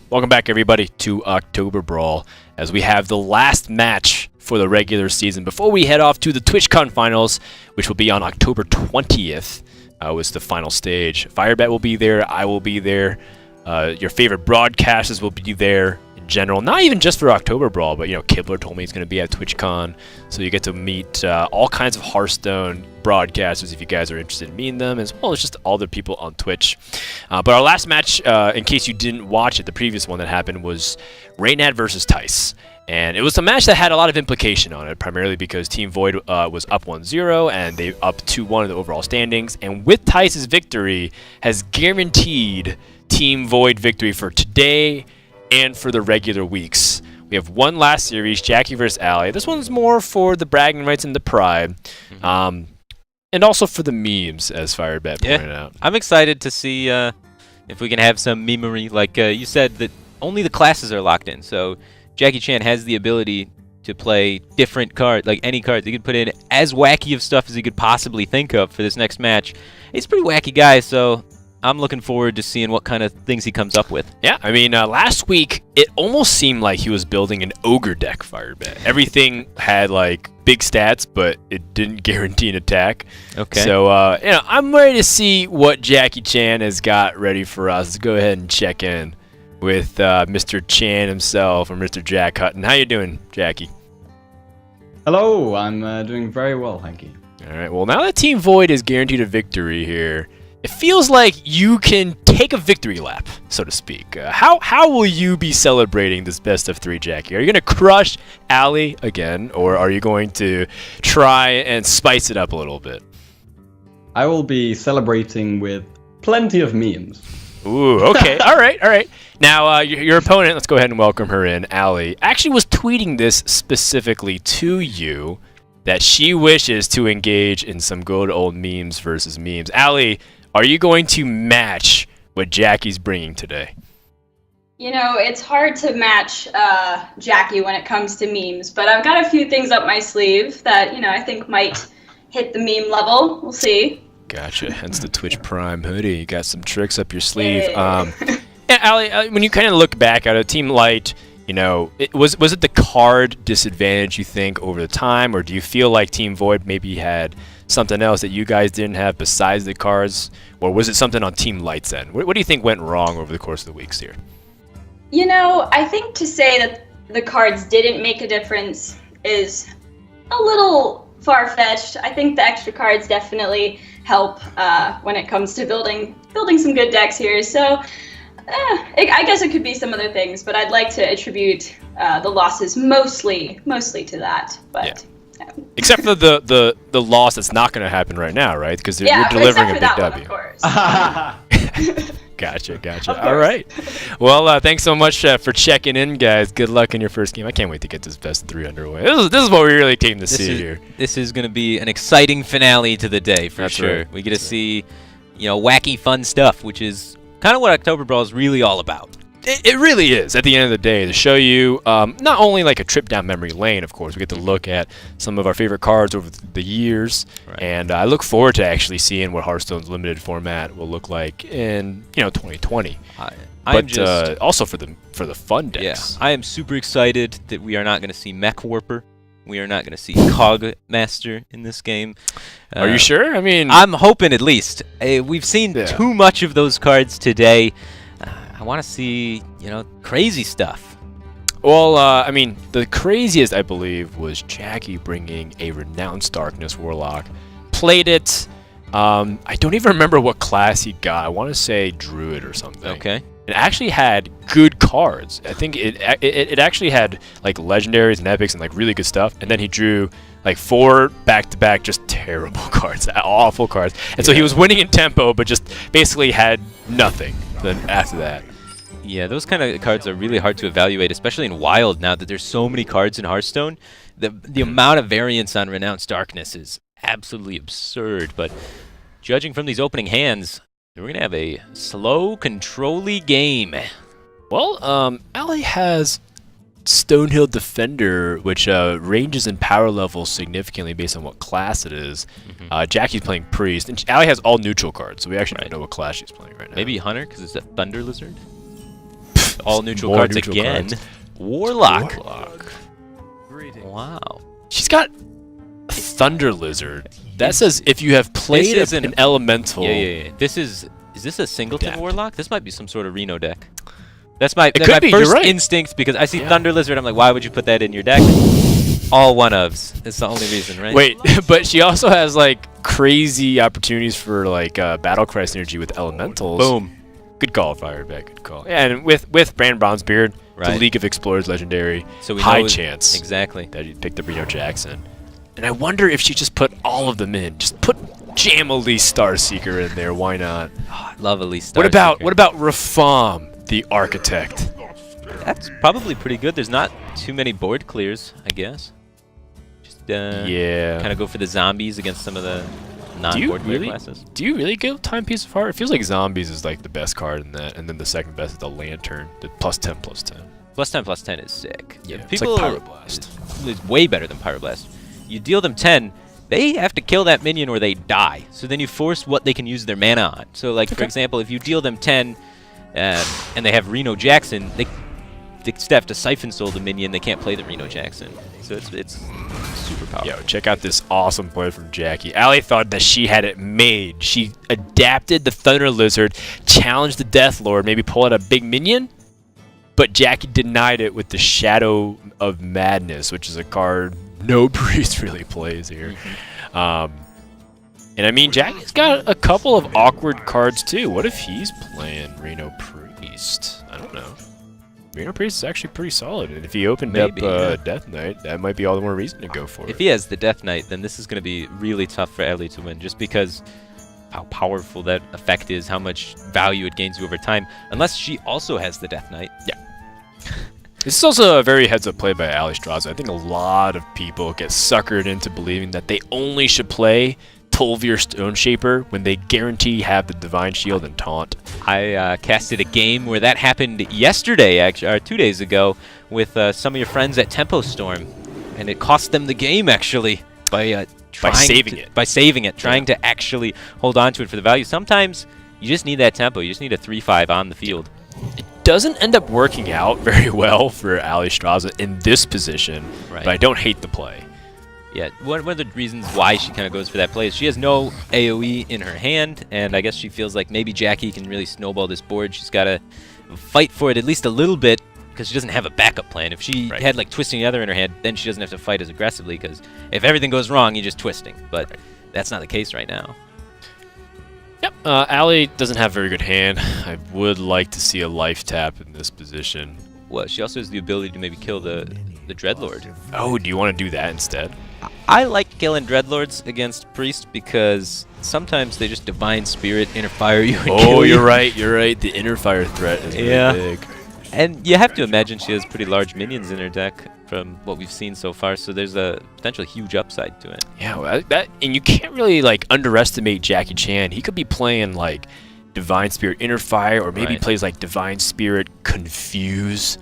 Welcome back, everybody, to Oktoberbrawl, as we have the last match for the regular season before we head off to the TwitchCon finals, which will be on October 20th. Was the final stage. Firebet will be there. I will be there. Your favorite broadcasters will be there in general. Not even just for Oktoberbrawl, but Kibler told me he's going to be at TwitchCon, so you get to meet all kinds of Hearthstone broadcasters if you guys are interested in meeting them, as well as just all the people on Twitch. But our last match, in case you didn't watch it, the previous one that happened was Reynad versus Tice. And it was a match that had a lot of implication on it, primarily because Team Void was up 1-0 and they up 2-1 in the overall standings. And with Tice's victory, has guaranteed Team Void victory for today and for the regular weeks. We have one last series, Jackie versus Allie. This one's more for the bragging rights and the pride, and also for the memes, as Firebet pointed out. I'm excited to see if we can have some memery. Like you said, that only the classes are locked in, so Jackie Chan has the ability to play different cards, like any cards. He could put in as wacky of stuff as he could possibly think of for this next match. He's a pretty wacky guy, so I'm looking forward to seeing what kind of things he comes up with. Yeah, I mean, last week, it almost seemed like he was building an ogre deck, Firebet. Everything had, like, big stats, but it didn't guarantee an attack. Okay. So, I'm ready to see what Jackie Chan has got ready for us. Let's go ahead and check in with Mr. Chan himself, or Mr. Jack Hutton. How you doing, Jackie? Hello, I'm doing very well, thank you. All right, well, now that Team Void is guaranteed a victory here, it feels like you can take a victory lap, so to speak. How will you be celebrating this best of 3, Jackie? Are you going to crush Allie again, or are you going to try and spice it up a little bit? I will be celebrating with plenty of memes. Ooh, okay. all right. Now, your opponent, let's go ahead and welcome her in, Allie, actually was tweeting this specifically to you, that she wishes to engage in some good old memes versus memes. Allie, are you going to match what Jackie's bringing today? You know, it's hard to match Jackie when it comes to memes, but I've got a few things up my sleeve that, I think might hit the meme level. We'll see. Gotcha. Hence the Twitch Prime hoodie. You got some tricks up your sleeve. Yeah, Allie, when you kind of look back at it, Team Light, was it the card disadvantage, you think, over the time, or do you feel like Team Void maybe had something else that you guys didn't have besides the cards, or was it something on Team Light's end? What do you think went wrong over the course of the weeks here? I think to say that the cards didn't make a difference is a little far-fetched. I think the extra cards definitely help when it comes to building some good decks here. So I guess it could be some other things, but I'd like to attribute the losses mostly to that. But. Yeah. Except for the loss that's not going to happen right now, right? Because you're delivering a big W. Of course. Gotcha. All right. Well, thanks so much for checking in, guys. Good luck in your first game. I can't wait to get this best 3 underway. This is what we really came to see here. This is going to be an exciting finale to the day, for sure. Right. We get to see, wacky, fun stuff, which is kind of what Oktoberbrawl is really all about. It really is, at the end of the day, to show you not only like a trip down memory lane, of course. We get to look at some of our favorite cards over the years, right. And I look forward to actually seeing what Hearthstone's limited format will look like in 2020. But also for the fun decks. Yeah, I am super excited that we are not going to see Mech Warper. We are not going to see Cog Master in this game. Are you sure? I mean, I'm hoping at least. We've seen too much of those cards today. I want to see, crazy stuff. Well, I mean, the craziest, I believe, was Jackie bringing a Renounced Darkness Warlock. Played it. I don't even remember what class he got. I want to say Druid or something. Okay. It actually had good cards. I think it actually had, like, legendaries and epics and, like, really good stuff. And then he drew, like, 4 back-to-back just terrible cards. Awful cards. And so he was winning in tempo, but just basically had nothing then after that. Yeah, those kind of cards are really hard to evaluate, especially in Wild now that there's so many cards in Hearthstone. The amount of variance on Renounced Darkness is absolutely absurd, but judging from these opening hands, we're going to have a slow, control-y game. Well, Allie has Stonehill Defender, which ranges in power levels significantly based on what class it is. Jackie's playing Priest, and Allie has all neutral cards, so we actually don't know what class she's playing right now. Maybe Hunter, because it's a Thunder Lizard? All neutral More cards neutral again. cards. Warlock. Warlock. Wow. She's got a Thunder Lizard. That says if you have played This is an elemental. Yeah. Is this a singleton Deck. Warlock? This might be some sort of Reno deck. That's my could be, you're first right. instinct because I see Yeah. Thunder Lizard. I'm like, why would you put that in your deck? All one-ofs. That's the only reason, right? Wait, but she also has like crazy opportunities for like Battle Cry synergy with elementals. Boom. Good call, Fireback. Good call. Yeah, and with Brand Bronzebeard, the Right. League of Explorers legendary, So we high know chance exactly. that you picked up Reno Jackson. And I wonder if she just put all of them in. Just put Jam Elise Starseeker in there. Why not? Oh, I love Elise. What about Starseeker. Rafam, the Architect? That's probably pretty good. There's not too many board clears, I guess. Just Yeah. kind of go for the zombies against some of the non-board clear classes. Do you really go Timepiece of Heart? It feels like Zombies is like the best card in that, and then the second best is the Lantern, the +10/+10. +10/+10 is sick. Yeah, it's People like Pyroblast. It's way better than Pyroblast. You deal them 10, they have to kill that minion or they die. So then you force what they can use their mana on. So like for example, if you deal them 10 and they have Reno Jackson, they still have to Siphon Soul the minion. They can't play the Reno Jackson. So it's super powerful. Yo, check out this awesome play from Jackie. Allie thought that she had it made. She adapted the Thunder Lizard, challenged the Death Lord, maybe pull out a big minion, but Jackie denied it with the Shadow of Madness, which is a card no priest really plays here. And I mean, Jackie's got a couple of awkward cards too. What if he's playing Reno Priest? I don't know. Reno Priest is actually pretty solid, and if he opened Maybe, yeah. up Death Knight, that might be all the more reason to go for If it. he has the Death Knight, then this is going to be really tough for Allie to win, just because how powerful that effect is, how much value it gains you over time. Unless she also has the Death Knight. Yeah. This is also a very heads-up play by Allie Straza. I think a lot of people get suckered into believing that they only should play Tolvir Stone Shaper when they guarantee have the Divine Shield and Taunt. I casted a game where that happened yesterday, actually, or 2 days ago, with some of your friends at Tempo Storm, and it cost them the game actually by saving it, trying to actually hold on to it for the value. Sometimes you just need that tempo. You just need a 3/5 on the field. It doesn't end up working out very well for Allie Straza in this position, Right. but I don't hate the play. Yeah, one of the reasons why she kind of goes for that play is she has no AoE in her hand, and I guess she feels like maybe Jackie can really snowball this board. She's got to fight for it at least a little bit because she doesn't have a backup plan. If she had like Twisting the Other in her hand, then she doesn't have to fight as aggressively because if everything goes wrong, you're just twisting. But that's not the case right now. Yep. Allie doesn't have a very good hand. I would like to see a life tap in this position. Well, she also has the ability to maybe kill the Dreadlord. Oh, do you want to do that instead? I like killing Dreadlords against Priest because sometimes they just Divine Spirit Inner Fire you and kill you. You're right. You're right. The Inner Fire threat is really big. And you have to imagine she has pretty large minions in her deck from what we've seen so far, so there's a potential huge upside to it. Yeah, well, and you can't really like underestimate Jackie Chan. He could be playing like Divine Spirit Inner Fire, or maybe plays like Divine Spirit Confuse,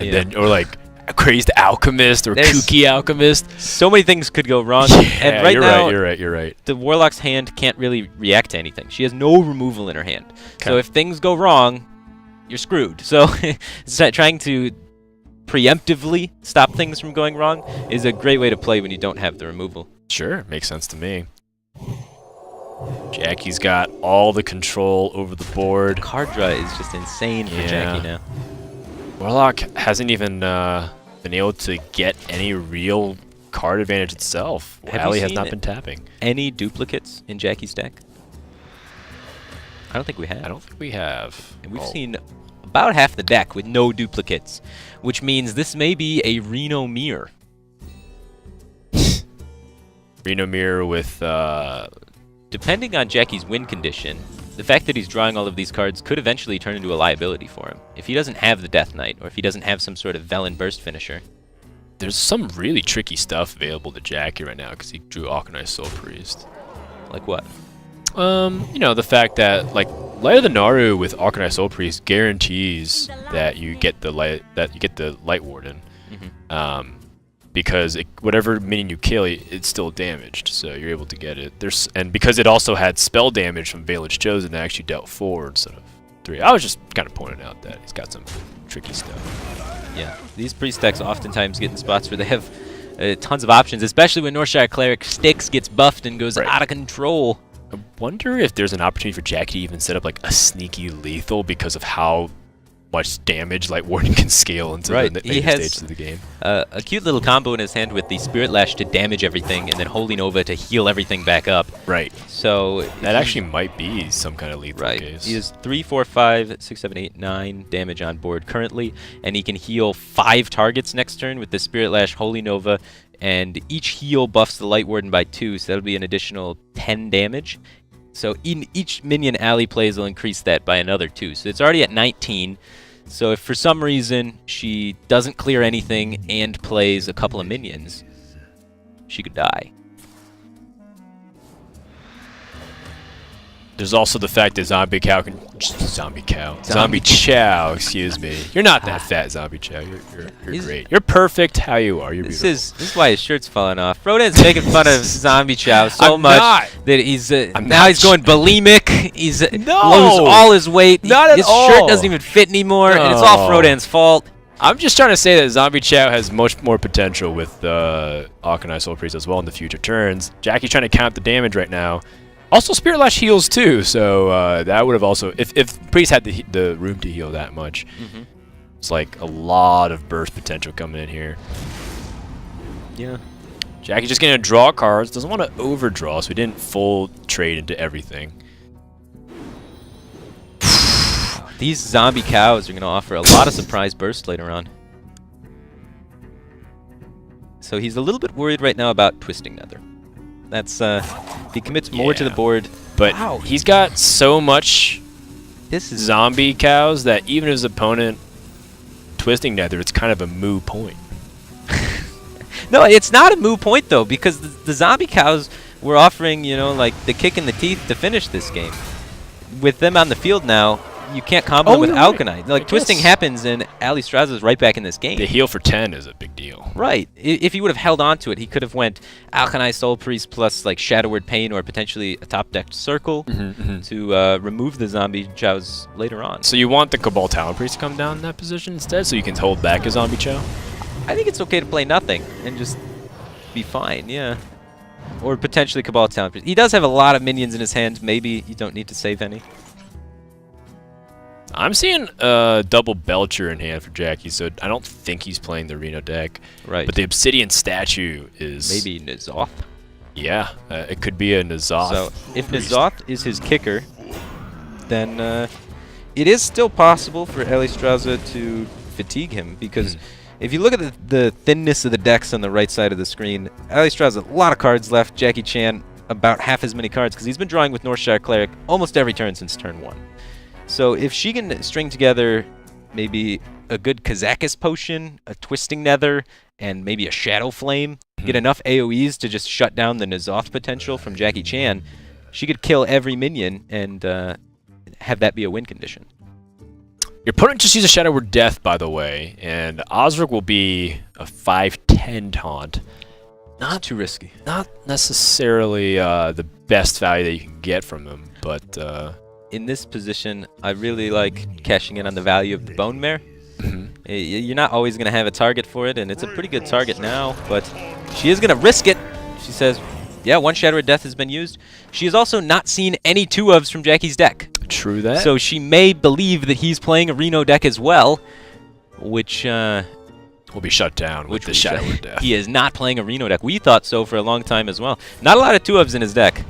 and then or like Crazed Alchemist or Kooky Alchemist. So many things could go wrong. Yeah, and right now, you're right. the Warlock's hand can't really react to anything. She has no removal in her hand. So if things go wrong, you're screwed. So trying to preemptively stop things from going wrong is a great way to play when you don't have the removal. Sure, makes sense to me. Jackie's got all the control over the board. Card draw is just insane for Jackie now. Warlock hasn't even been able to get any real card advantage itself. Allie has not been tapping. Any duplicates in Jackie's deck? I don't think we have. I don't think we have. And we've seen about half the deck with no duplicates, which means this may be a Reno Mirror. Reno Mirror with... Depending on Jackie's win condition, the fact that he's drawing all of these cards could eventually turn into a liability for him. If he doesn't have the Death Knight, or if he doesn't have some sort of Velen Burst finisher. There's some really tricky stuff available to Jackie right now because he drew Alkanized Soul Priest. Like what? You know, the fact that like Light of the Naru with Alkanized Soul Priest guarantees that you get the Light Warden. Because whatever minion you kill, it's still damaged, so you're able to get it. And because it also had spell damage from Valence Chosen, that actually dealt 4 instead of 3. I was just kind of pointing out that he's got some tricky stuff. Yeah, these priest decks oftentimes get in spots where they have tons of options, especially when Northshire Cleric Styx gets buffed and goes out of control. I wonder if there's an opportunity for Jackie to even set up like a sneaky lethal because of how much damage Light Warden can scale into the later stages of the game. A cute little combo in his hand with the Spirit Lash to damage everything and then Holy Nova to heal everything back up. Right. So that actually might be some kind of lethal case. He has 3, 4, 5, 6, 7, 8, 9 damage on board currently, and he can heal 5 targets next turn with the Spirit Lash, Holy Nova, and each heal buffs the Light Warden by 2, so that'll be an additional 10 damage. So in each minion Allie plays will increase that by another 2. So it's already at 19. So if for some reason she doesn't clear anything and plays a couple of minions, she could die. There's also the fact that Zombie Chow, excuse me. You're not that fat, Zombie Chow. You're great. You're perfect how you are. You're beautiful. This is why his shirt's falling off. Rodan's making fun of Zombie Chow so much that he's now he's going bulimic. He's loses all his weight. Not at all. His shirt doesn't even fit anymore, and it's all Rodan's fault. I'm just trying to say that Zombie Chow has much more potential with Arcanine Soul Priest as well in the future turns. Jackie's trying to count the damage right now. Also, Spirit Lash heals too, so that would have also... If Priest had the room to heal that much, it's like a lot of burst potential coming in here. Yeah. Jackie's just going to draw cards, doesn't want to overdraw, so he didn't full trade into everything. These zombie cows are going to offer a lot of surprise burst later on. So he's a little bit worried right now about Twisting Nether. That's if he commits more to the board. But he's got so much zombie cows that even his opponent Twisting Nether, it's kind of a moo point. No, it's not a moo point though, because the zombie cows were offering, you know, like the kick in the teeth to finish this game. With them on the field now, you can't combo them with Alkanite. Like, Twisting happens, and Allie Straza's right back in this game. The heal for 10 is a big deal. Right. If he would have held on to it, he could have went Alkanite Soul Priest plus, like, Shadow Word Pain or potentially a top-decked Circle to remove the zombie chows later on. So you want the Cabal Talon Priest to come down in that position instead, so you can hold back a zombie chow? I think it's okay to play nothing and just be fine, yeah. Or potentially Cabal Talon Priest. He does have a lot of minions in his hand. Maybe you don't need to save any. I'm seeing a double Belcher in hand for Jackie, so I don't think he's playing the Reno deck. Right. But the Obsidian statue is... Maybe N'Zoth? Yeah, it could be a N'Zoth. So if N'Zoth is his kicker, then it is still possible for Allie Straza to fatigue him, because if you look at the thinness of the decks on the right side of the screen, Allie Straza, a lot of cards left. Jackie Chan, about half as many cards, because he's been drawing with Northshire Cleric almost every turn since turn 1. So if she can string together maybe a good Kazakis potion, a Twisting Nether, and maybe a Shadow Flame, get enough AoEs to just shut down the N'Zoth potential from Jackie Chan, she could kill every minion and have that be a win condition. Your opponent just used a Shadow Word Death, by the way, and Osric will be a 5/10 taunt. Not too risky. Not necessarily the best value that you can get from him, but... in this position, I really like cashing in on the value of the Bone Mare. You're not always going to have a target for it, and it's a pretty good target now, but she is going to risk it. She says, yeah, one Shadow Word Death has been used. She has also not seen any 2-ofs from Jackie's deck. True that. So she may believe that he's playing a Reno deck as well, which... will be shut down with the Shadow Word Death. He is not playing a Reno deck. We thought so for a long time as well. Not a lot of 2-ofs in his deck.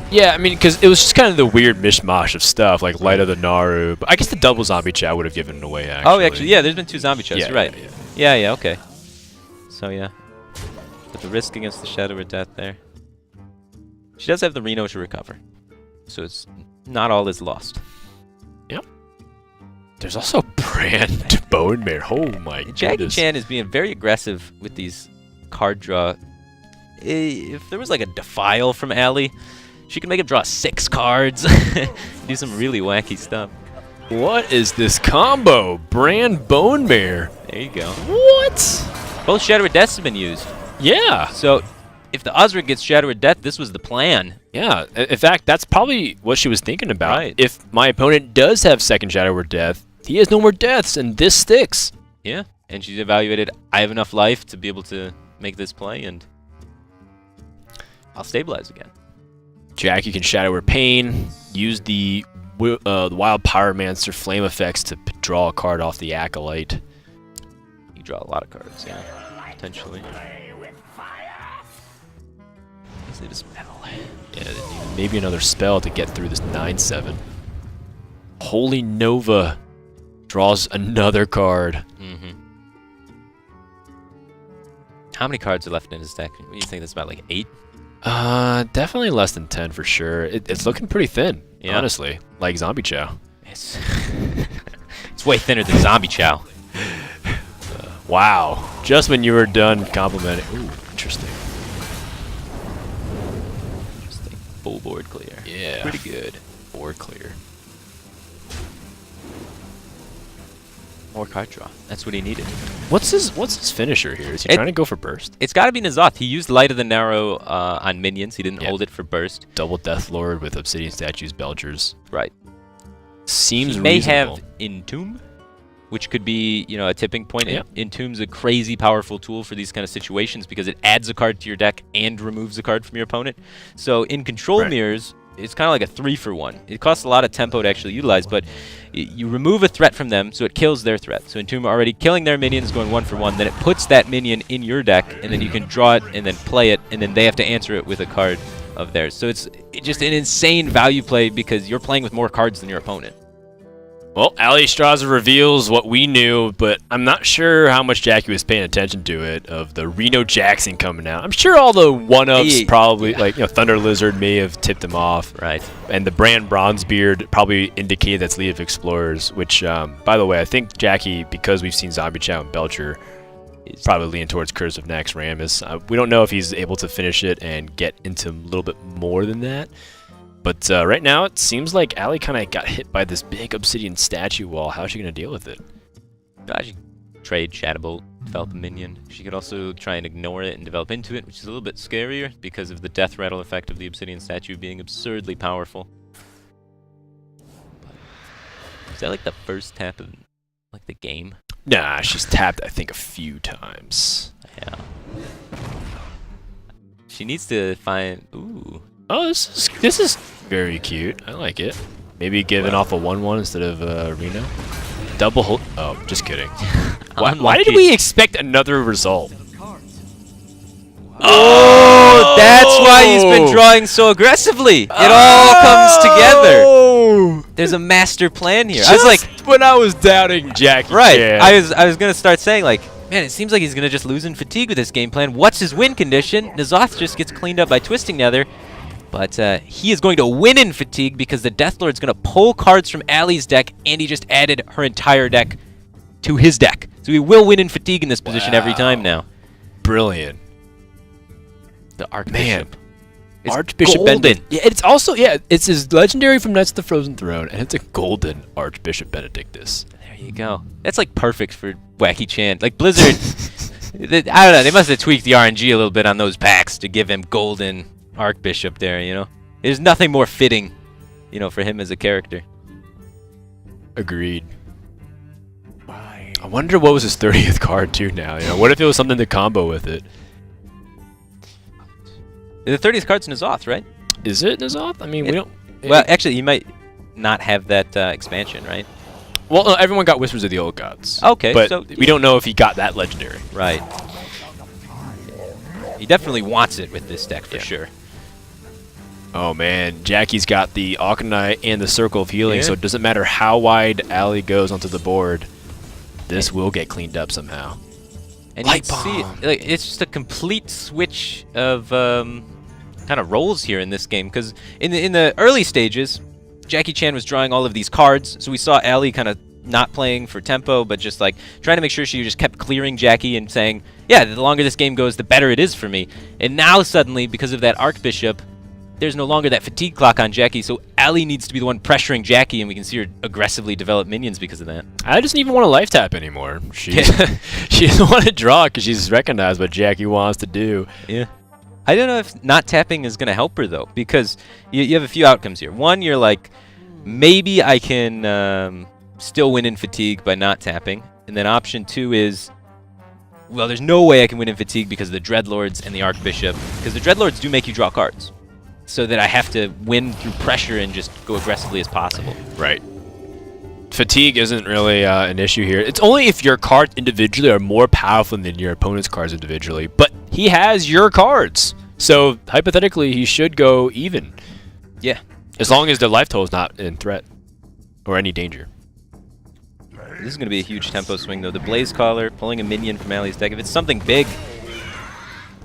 Yeah, I mean, because it was just kind of the weird mishmash of stuff, like Light of the Naru. But I guess the double zombie chow would have given it away, actually. Oh, actually, yeah, there's been 2 zombie chows, right. Yeah, okay. So, yeah. But the risk against the Shadow Word Death there. She does have the Reno to recover. So it's not all is lost. Yep. There's also Brand Bone Mare. Oh, my goodness. Jackie Chan is being very aggressive with these card draw. If there was, like, a Defile from Allie... she can make him draw 6 cards, do some really wacky stuff. What is this combo? Brand Bone Mare. There you go. What? Both Shadow Word Deaths have been used. Yeah. So if the Osric gets Shadow or Death, this was the plan. Yeah, in fact, that's probably what she was thinking about. Right. If my opponent does have second Shadow or Death, he has no more deaths, and this sticks. Yeah, and she's evaluated, I have enough life to be able to make this play, and I'll stabilize again. Jackie can Shadow her Pain, use the Wild Pyromancer flame effects to draw a card off the Acolyte. You draw a lot of cards, yeah, potentially. Let's leave a spell. Yeah, maybe another spell to get through this 9/7. Holy Nova draws another card. How many cards are left in his deck? What do you think? That's about like 8? Definitely less than 10 for sure. It's looking pretty thin, honestly. Like Zombie Chow. It's way thinner than Zombie Chow. Wow. Just when you were done complimenting. Ooh, interesting. Interesting. Full board clear. Yeah. Pretty good. Board clear. More card draw. That's what he needed. What's his finisher here? Is he trying to go for burst? It's got to be N'Zoth. He used Light of the Narrow on minions. He didn't hold it for burst. Double Death Lord with Obsidian Statues, Belgers. Right. Seems he may reasonable. have Entomb, which could be, you know, a tipping point. Yeah. Entomb's a crazy powerful tool for these kind of situations because it adds a card to your deck and removes a card from your opponent. So in control mirrors, it's kind of like a 3-for-1. It costs a lot of tempo to actually utilize, but you remove a threat from them, so it kills their threat. So Entomb already killing their minions, going 1-for-1. Then it puts that minion in your deck, and then you can draw it and then play it, and then they have to answer it with a card of theirs. So it's just an insane value play because you're playing with more cards than your opponent. Well, Allie Straza reveals what we knew, but I'm not sure how much Jackie was paying attention to it, of the Reno Jackson coming out. I'm sure all the one-ups probably, like, you know, Thunder Lizard may have tipped him off. Right. And the brand Bronzebeard probably indicated that's League of Explorers, which, by the way, I think Jackie, because we've seen Zombie Chow and Belcher, is probably leaning towards Curse of Naxxramas. We don't know if he's able to finish it and get into a little bit more than that. But right now, it seems like Allie kind of got hit by this big obsidian statue wall. How's she going to deal with it? She could trade Shadowbolt, develop a minion. She could also try and ignore it and develop into it, which is a little bit scarier because of the death rattle effect of the obsidian statue being absurdly powerful. Is that like the first tap of like the game? Nah, she's tapped, I think, a few times. Yeah. She needs to find... Ooh. Oh, this is very cute. I like it. Maybe giving off a 1/1 instead of Reno. Double hold. Oh, just kidding. Why did we expect another result? Oh, that's why he's been drawing so aggressively. It all comes together. There's a master plan here. I was like, when I was doubting Jackie. Right. I was gonna start saying like, man, it seems like he's gonna just lose in fatigue with this game plan. What's his win condition? N'Zoth just gets cleaned up by Twisting Nether. But he is going to win in fatigue because the Deathlord's going to pull cards from Allie's deck, and he just added her entire deck to his deck. So he will win in fatigue in this position every time now. Brilliant. The Archbishop. It's Archbishop golden. Benedict. Yeah, it's also, it's his legendary from Knights of the Frozen Throne, and it's a golden Archbishop Benedictus. There you go. That's like perfect for Wacky Chan. Like Blizzard, I don't know, they must have tweaked the RNG a little bit on those packs to give him golden Archbishop there, you know? There's nothing more fitting, you know, for him as a character. Agreed. I wonder what was his 30th card, too, now. You know, what if it was something to combo with it? The 30th card's N'Zoth, right? Is it N'Zoth? I mean, we don't... Well, actually, he might not have that expansion, right? Well, no, everyone got Whispers of the Old Gods. Okay, but so we don't know if he got that legendary. Right. He definitely wants it with this deck, for sure. Oh man, Jackie's got the Auchenite and the Circle of Healing, so it doesn't matter how wide Allie goes onto the board, this will get cleaned up somehow. And you can see, like, it's just a complete switch of kind of roles here in this game, because in the early stages, Jackie Chan was drawing all of these cards, so we saw Allie kind of not playing for tempo, but just like trying to make sure she just kept clearing Jackie and saying, yeah, the longer this game goes, the better it is for me. And now suddenly, because of that Archbishop, there's no longer that fatigue clock on Jackie, so Allie needs to be the one pressuring Jackie, and we can see her aggressively develop minions because of that. Allie doesn't even want to life tap anymore. She doesn't want to draw because she's recognized what Jackie wants to do. Yeah. I don't know if not tapping is going to help her, though, because you have a few outcomes here. One, you're like, maybe I can still win in fatigue by not tapping. And then option 2 is, well, there's no way I can win in fatigue because of the Dreadlords and the Archbishop. Because the Dreadlords do make you draw cards. So that I have to win through pressure and just go aggressively as possible. Right. Fatigue isn't really an issue here. It's only if your cards individually are more powerful than your opponent's cards individually. But he has your cards. So, hypothetically, he should go even. Yeah. As long as the life total is not in threat. Or any danger. This is going to be a huge tempo swing, though. The Blaze Caller, pulling a minion from Allie's deck. If it's something big...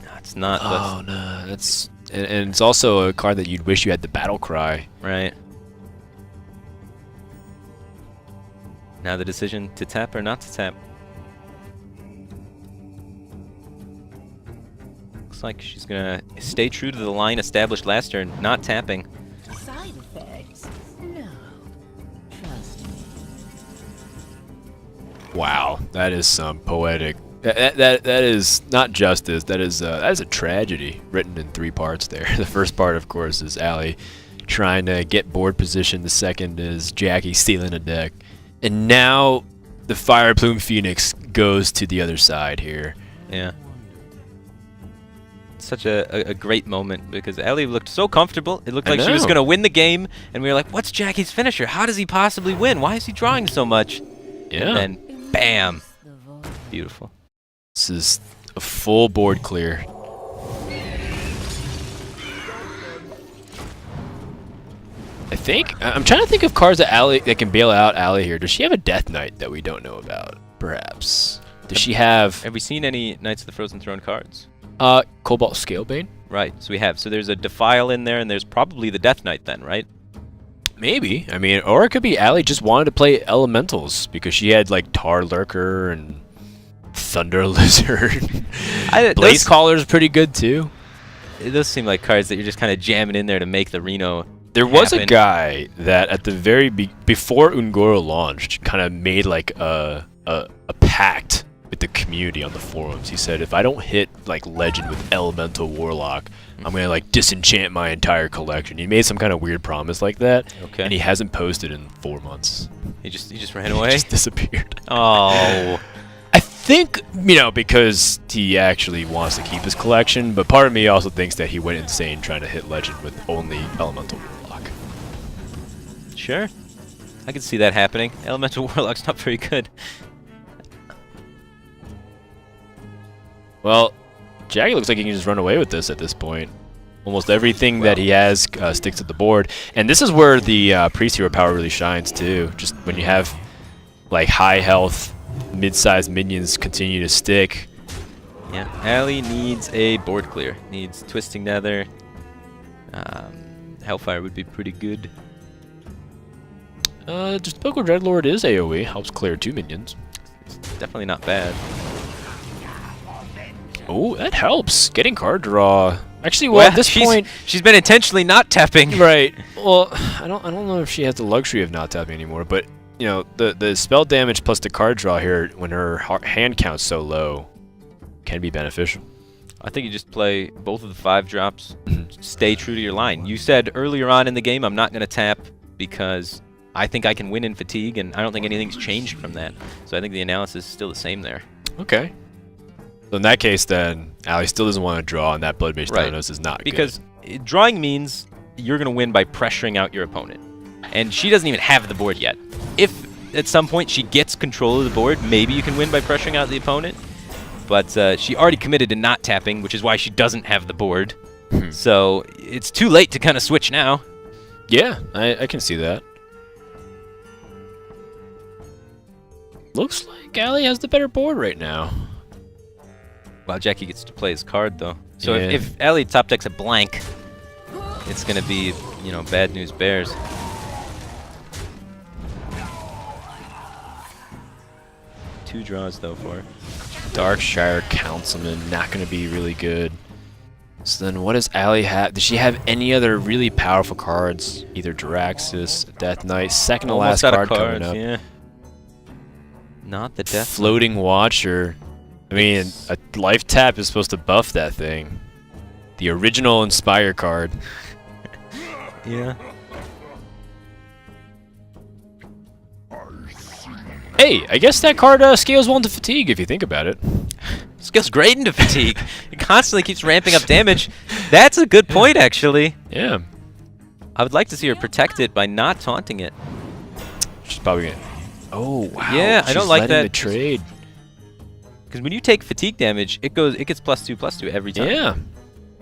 No, it's not. Oh, no. That's... And it's also a card that you'd wish you had the Battle Cry. Right. Now the decision to tap or not to tap. Looks like she's gonna stay true to the line established last turn, not tapping. Side effects? No. Trust me. Wow, that is some poetic. That is not justice. That is a tragedy written in 3 parts there. The first part, of course, is Allie trying to get board position. The second is Jackie stealing a deck. And now the Fire Plume Phoenix goes to the other side here. Yeah. Such a great moment because Allie looked so comfortable. It looked like she was going to win the game. And we were like, what's Jackie's finisher? How does he possibly win? Why is he drawing so much? Yeah. And then, bam. Beautiful. This is a full board clear. I'm trying to think of cards that can bail out Allie here. Does she have a Death Knight that we don't know about? Perhaps. Does she have... Have we seen any Knights of the Frozen Throne cards? Cobalt Scalebane? Right, so we have. So there's a Defile in there, and there's probably the Death Knight then, right? Maybe. I mean, or it could be Allie just wanted to play Elementals because she had, like, Tar Lurker and Thunder Lizard. Blaze Caller's pretty good, too. Those seem like cards that you're just kind of jamming in there to make the Reno There was happen. a guy that at the very before Ungoro launched kind of made like a pact with the community on the forums. He said, if I don't hit like Legend with Elemental Warlock, I'm gonna like disenchant my entire collection. He made some kind of weird promise like that, Okay. and he hasn't posted in 4 months. He just ran away? He just disappeared. Oh. I think, because he actually wants to keep his collection, but part of me also thinks that he went insane trying to hit Legend with only Elemental Warlock. Sure. I can see that happening. Elemental Warlock's not very good. Well, Jackie looks like he can just run away with this at this point. Almost everything that he has sticks at the board. And this is where the Priest Hero power really shines, too. Just when you have, like, high health, mid-sized minions continue to stick. Yeah, Allie needs a board clear. Needs Twisting Nether. Hellfire would be pretty good. Just Poker Dreadlord is AoE. Helps clear 2 minions. It's definitely not bad. Oh, that helps. Getting card draw. Actually, well, at this point... She's been intentionally not tapping. Right. Well, I don't know if she has the luxury of not tapping anymore, but, the spell damage plus the card draw here, when her hand count's so low, can be beneficial. I think you just play both of the 5 drops, stay true to your line. You said earlier on in the game, I'm not going to tap because I think I can win in fatigue, and I don't think anything's changed from that. So I think the analysis is still the same there. Okay. So in that case, then, Allie still doesn't want to draw, and that Blood Mage Right. Thanatos is not Because good. drawing means you're going to win by pressuring out your opponent. And she doesn't even have the board yet. If at some point she gets control of the board, maybe you can win by pressuring out the opponent. But she already committed to not tapping, which is why she doesn't have the board. So it's too late to kind of switch now. Yeah, I can see that. Looks like Allie has the better board right now. Well, Jackie gets to play his card, though. So Yeah. if Allie top decks a blank, it's going to be, bad news bears. Two draws, though, for her. Darkshire Councilman, not going to be really good. So then what does Allie have? Does she have any other really powerful cards? Either Draxus, Death Knight, second to last Almost out card of coming cards, up. yeah. Not the Death Floating Watcher. I mean, a life tap is supposed to buff that thing. The original Inspire card. Yeah. Hey, I guess that card scales well into Fatigue if you think about it. Scales great into Fatigue. It constantly keeps ramping up damage. That's a good point, actually. Yeah. I would like to see her protect it by not taunting it. She's probably gonna... Oh, wow. Yeah, I don't like letting that. the trade. Because when you take fatigue damage, it gets +2/+2 every time. Yeah.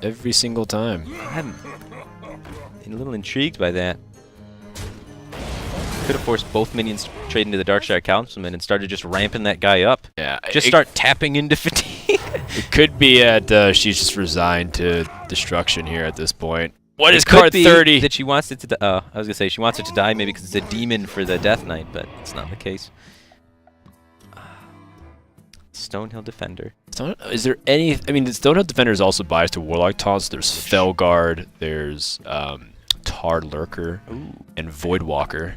Every single time. I'm a little intrigued by that. Could have forced both minions to trade into the Darkshire Councilman and started just ramping that guy up. Yeah. Just start tapping into fatigue. It could be at she's just resigned to destruction here at this point. What is It could card be 30? that she wants it to I was gonna say she wants it to die maybe because it's a demon for the Death Knight, but it's not the case. Stonehill Defender. Is there any... I mean, the Stonehill Defender is also biased to Warlock taunts. There's Felguard, there's Tarred Lurker, and Voidwalker.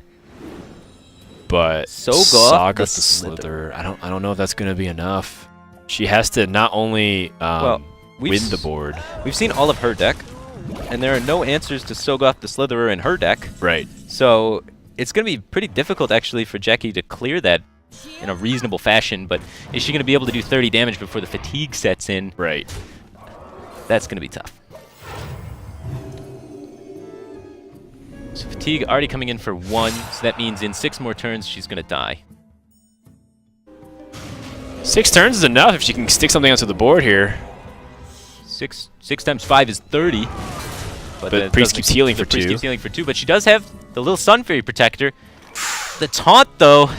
But Sogoth the Slither, I don't know if that's going to be enough. She has to not only win the board. We've seen all of her deck, and there are no answers to Sogoth the Slitherer in her deck. Right. So it's going to be pretty difficult, actually, for Jackie to clear that in a reasonable fashion, but is she going to be able to do 30 damage before the fatigue sets in? Right. That's going to be tough. So fatigue already coming in for 1, so that means in 6 more turns she's going to die. 6 turns is enough if she can stick something onto the board here. 6 times 5 is 30. But the priest keeps healing for 2. Priest keeps healing for 2, but she does have the little Sun Fairy Protector. The taunt, though.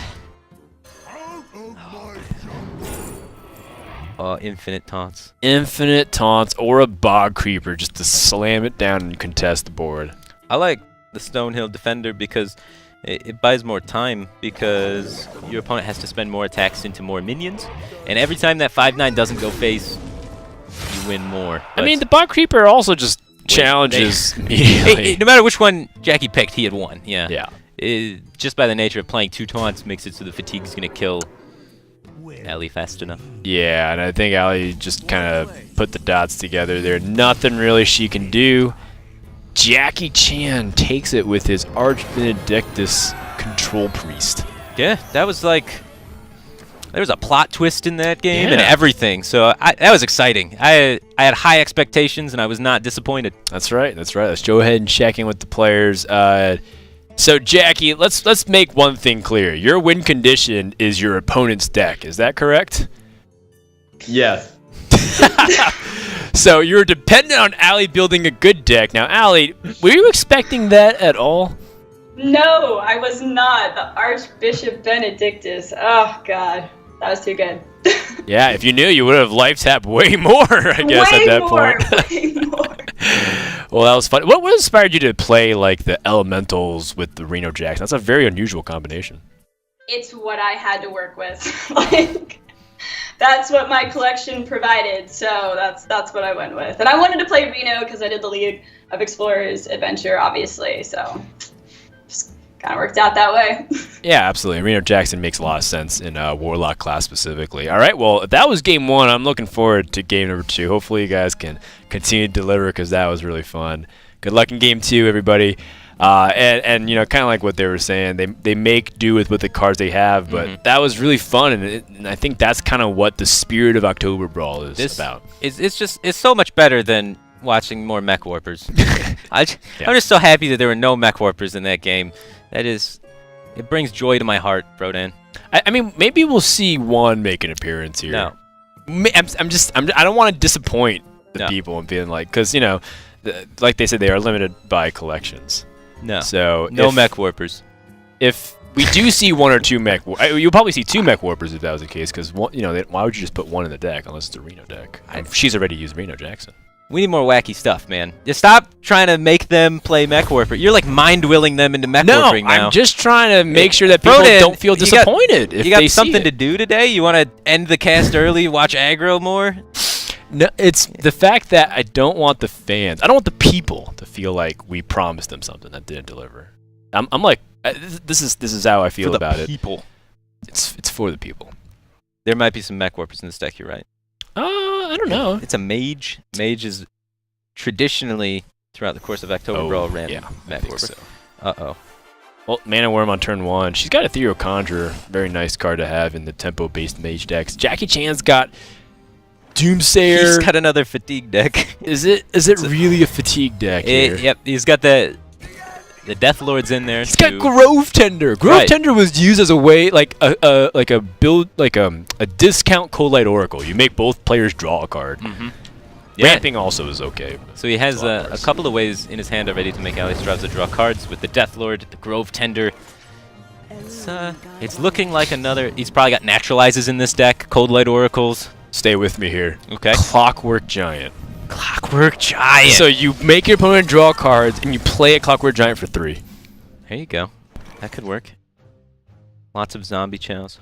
Oh, infinite taunts. Infinite taunts or a Bog Creeper just to slam it down and contest the board. I like the Stonehill Defender because it buys more time because your opponent has to spend more attacks into more minions. And every time that 5/9 doesn't go face, you win more. I mean, the Bog Creeper also just challenges immediately. No matter which one Jackie picked, he had won. Yeah. Yeah. Just by the nature of playing 2 taunts makes it so the fatigue's going to kill Allie fast enough. Yeah, and I think Allie just kind of put the dots together there. Nothing really she can do. Jackie Chan takes it with his Arch Benedictus Control Priest. Yeah, that was like... There was a plot twist in that game and Yeah. everything, so that was exciting. I had high expectations and I was not disappointed. That's right. That's right. Let's go ahead and check in with the players. So Jackie, let's make one thing clear. Your win condition is your opponent's deck. Is that correct? Yes. So you're dependent on Allie building a good deck. Now, Allie, were you expecting that at all? No, I was not. The Archbishop Benedictus. Oh, God. That was too good. Yeah, if you knew, you would have life tapped way more, I guess, at that point. Way more. Well, that was fun. What inspired you to play, like, the Elementals with the Reno Jackson? That's a very unusual combination. It's what I had to work with. Like, that's what my collection provided, so that's what I went with. And I wanted to play Reno because I did the League of Explorers adventure, obviously, so just kind of worked out that way. Yeah, absolutely. Reno Jackson makes a lot of sense in Warlock class specifically. All right, well, that was game 1. I'm looking forward to game number 2. Hopefully you guys can continue to deliver because that was really fun. Good luck in game 2, everybody. And you know, kind of like what they were saying, they make do with what the cards they have, but that was really fun, and I think that's kind of what the spirit of Oktoberbrawl is about. It's so much better than watching more mech warpers. I'm just so happy that there were no mech warpers in that game. It brings joy to my heart, Brodan. I mean, maybe we'll see one make an appearance here. No. I don't want to disappoint the people and being like, because, you know, like they said, they are limited by collections. No. So no mech warpers. If we do see 1 or 2 mech, you'll probably see 2 mech warpers if that was the case, because, you know, why would you just put 1 in the deck unless it's a Reno deck? She's already used Reno Jackson. We need more wacky stuff, man. Just stop trying to make them play mech warper. You're like mind-willing them into mech warping now. I'm just trying to make sure that people don't feel disappointed if you got they something see to it. do today? You want to end the cast early, watch aggro more? No, it's the fact that I don't want the fans, I don't want the people to feel like we promised them something that didn't deliver. I'm like, this is how I feel about it. People. It's for the people. There might be some mech warpers in this deck. You're right. I don't know. It's a mage. Mage is traditionally throughout the course of Oktoberbrawl ran yeah, I Mad think Warper. so. Uh-oh. Well, Mana Worm on turn 1. She's got Ethereal Conjure. Very nice card to have in the tempo-based mage decks. Jackie Chan's got Doomsayer. He's got another fatigue deck. Is it really a fatigue deck here? Yep, he's got the Death Lords in there. He's got Grove Tender. Grove Tender was used as a way, like a build, like a discount Cold Light Oracle. You make both players draw a card. Yeah. Ramping also is okay. So he has a couple of ways in his hand already to make Allie Strauza draw cards with the Death Lord, the Grove Tender. It's looking like another. He's probably got Naturalizes in this deck, Cold Light Oracles. Stay with me here. Okay. Clockwork Giant. Clockwork Giant. So you make your opponent draw cards, and you play a Clockwork Giant for 3. There you go. That could work. Lots of zombie chows.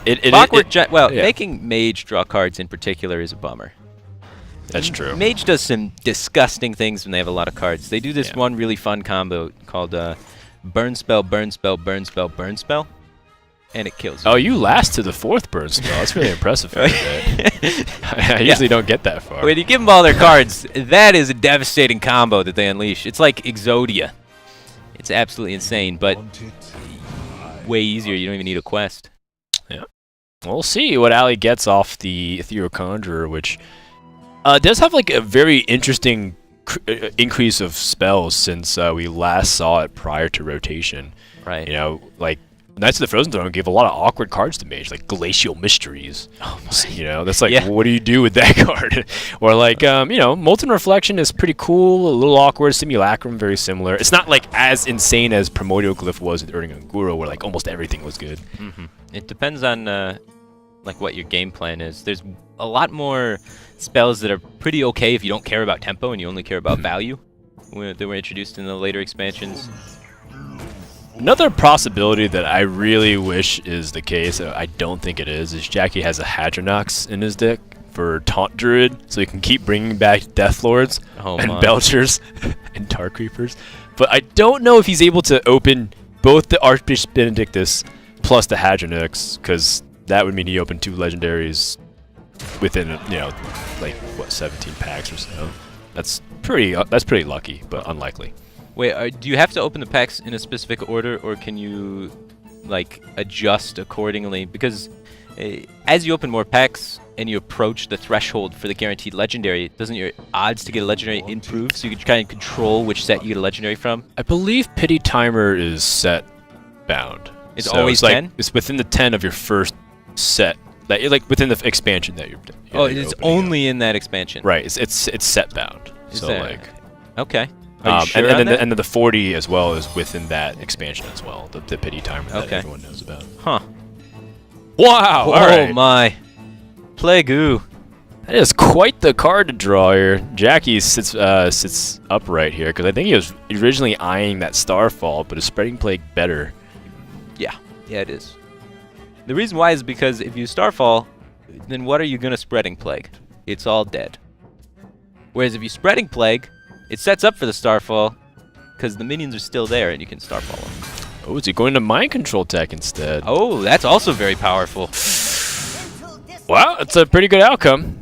Clockwork Giant. Well, making Mage draw cards in particular is a bummer. That's true. Mage does some disgusting things when they have a lot of cards. They do this one really fun combo called Burn Spell, Burn Spell, Burn Spell, Burn Spell, and it kills you. Oh, you last to the 4th Burn Spell. That's really impressive for I usually don't get that far. When you give them all their cards, that is a devastating combo that they unleash. It's like Exodia. It's absolutely insane, but way easier. You don't even need a quest. Yeah. We'll see what Allie gets off the Ethereal Conjurer, which does have like a very interesting increase of spells since we last saw it prior to rotation. Right. You know, like Knights of the Frozen Throne gave a lot of awkward cards to Mage, like Glacial Mysteries. Oh my. You know, that's like, what do you do with that card? Or like, you know, Molten Reflection is pretty cool, a little awkward. Simulacrum, very similar. It's not like as insane as Primordial Glyph was with Erding and Guru, where like almost everything was good. It depends on like what your game plan is. There's a lot more spells that are pretty okay if you don't care about tempo and you only care about value. They were introduced in the later expansions. Another possibility that I really wish is the case, I don't think it is Jackie has a Hadronox in his deck for Taunt Druid, so he can keep bringing back Death Lords and Belchers and Tar Creepers. But I don't know if he's able to open both the Archbishop Benedictus plus the Hadronox, because that would mean he opened 2 legendaries within, you know, like, what, 17 packs or so. That's pretty lucky, but unlikely. Wait, do you have to open the packs in a specific order, or can you, like, adjust accordingly? Because as you open more packs and you approach the threshold for the guaranteed legendary, doesn't your odds to get a legendary improve, so you can try and control which set you get a legendary from? I believe Pity Timer is set bound. It's always 10? It's within the 10 of your first set. That you're like within the expansion that you're. Oh, it's only in that expansion. Right. It's set bound. So like. Okay. Are you sure and then the 40 as well is within that expansion as well. The Pity Timer that everyone knows about. Huh. Wow. Oh my. Plague-oo. That is quite the card to draw here. Jackie sits upright here because I think he was originally eyeing that Starfall, but is Spreading Plague better? Yeah. Yeah, it is. The reason why is because if you Starfall, then what are you gonna Spreading Plague? It's all dead. Whereas if you Spreading Plague, it sets up for the Starfall, because the minions are still there and you can Starfall them. Oh, is he going to Mind Control tech instead? Oh, that's also very powerful. Wow, it's a pretty good outcome.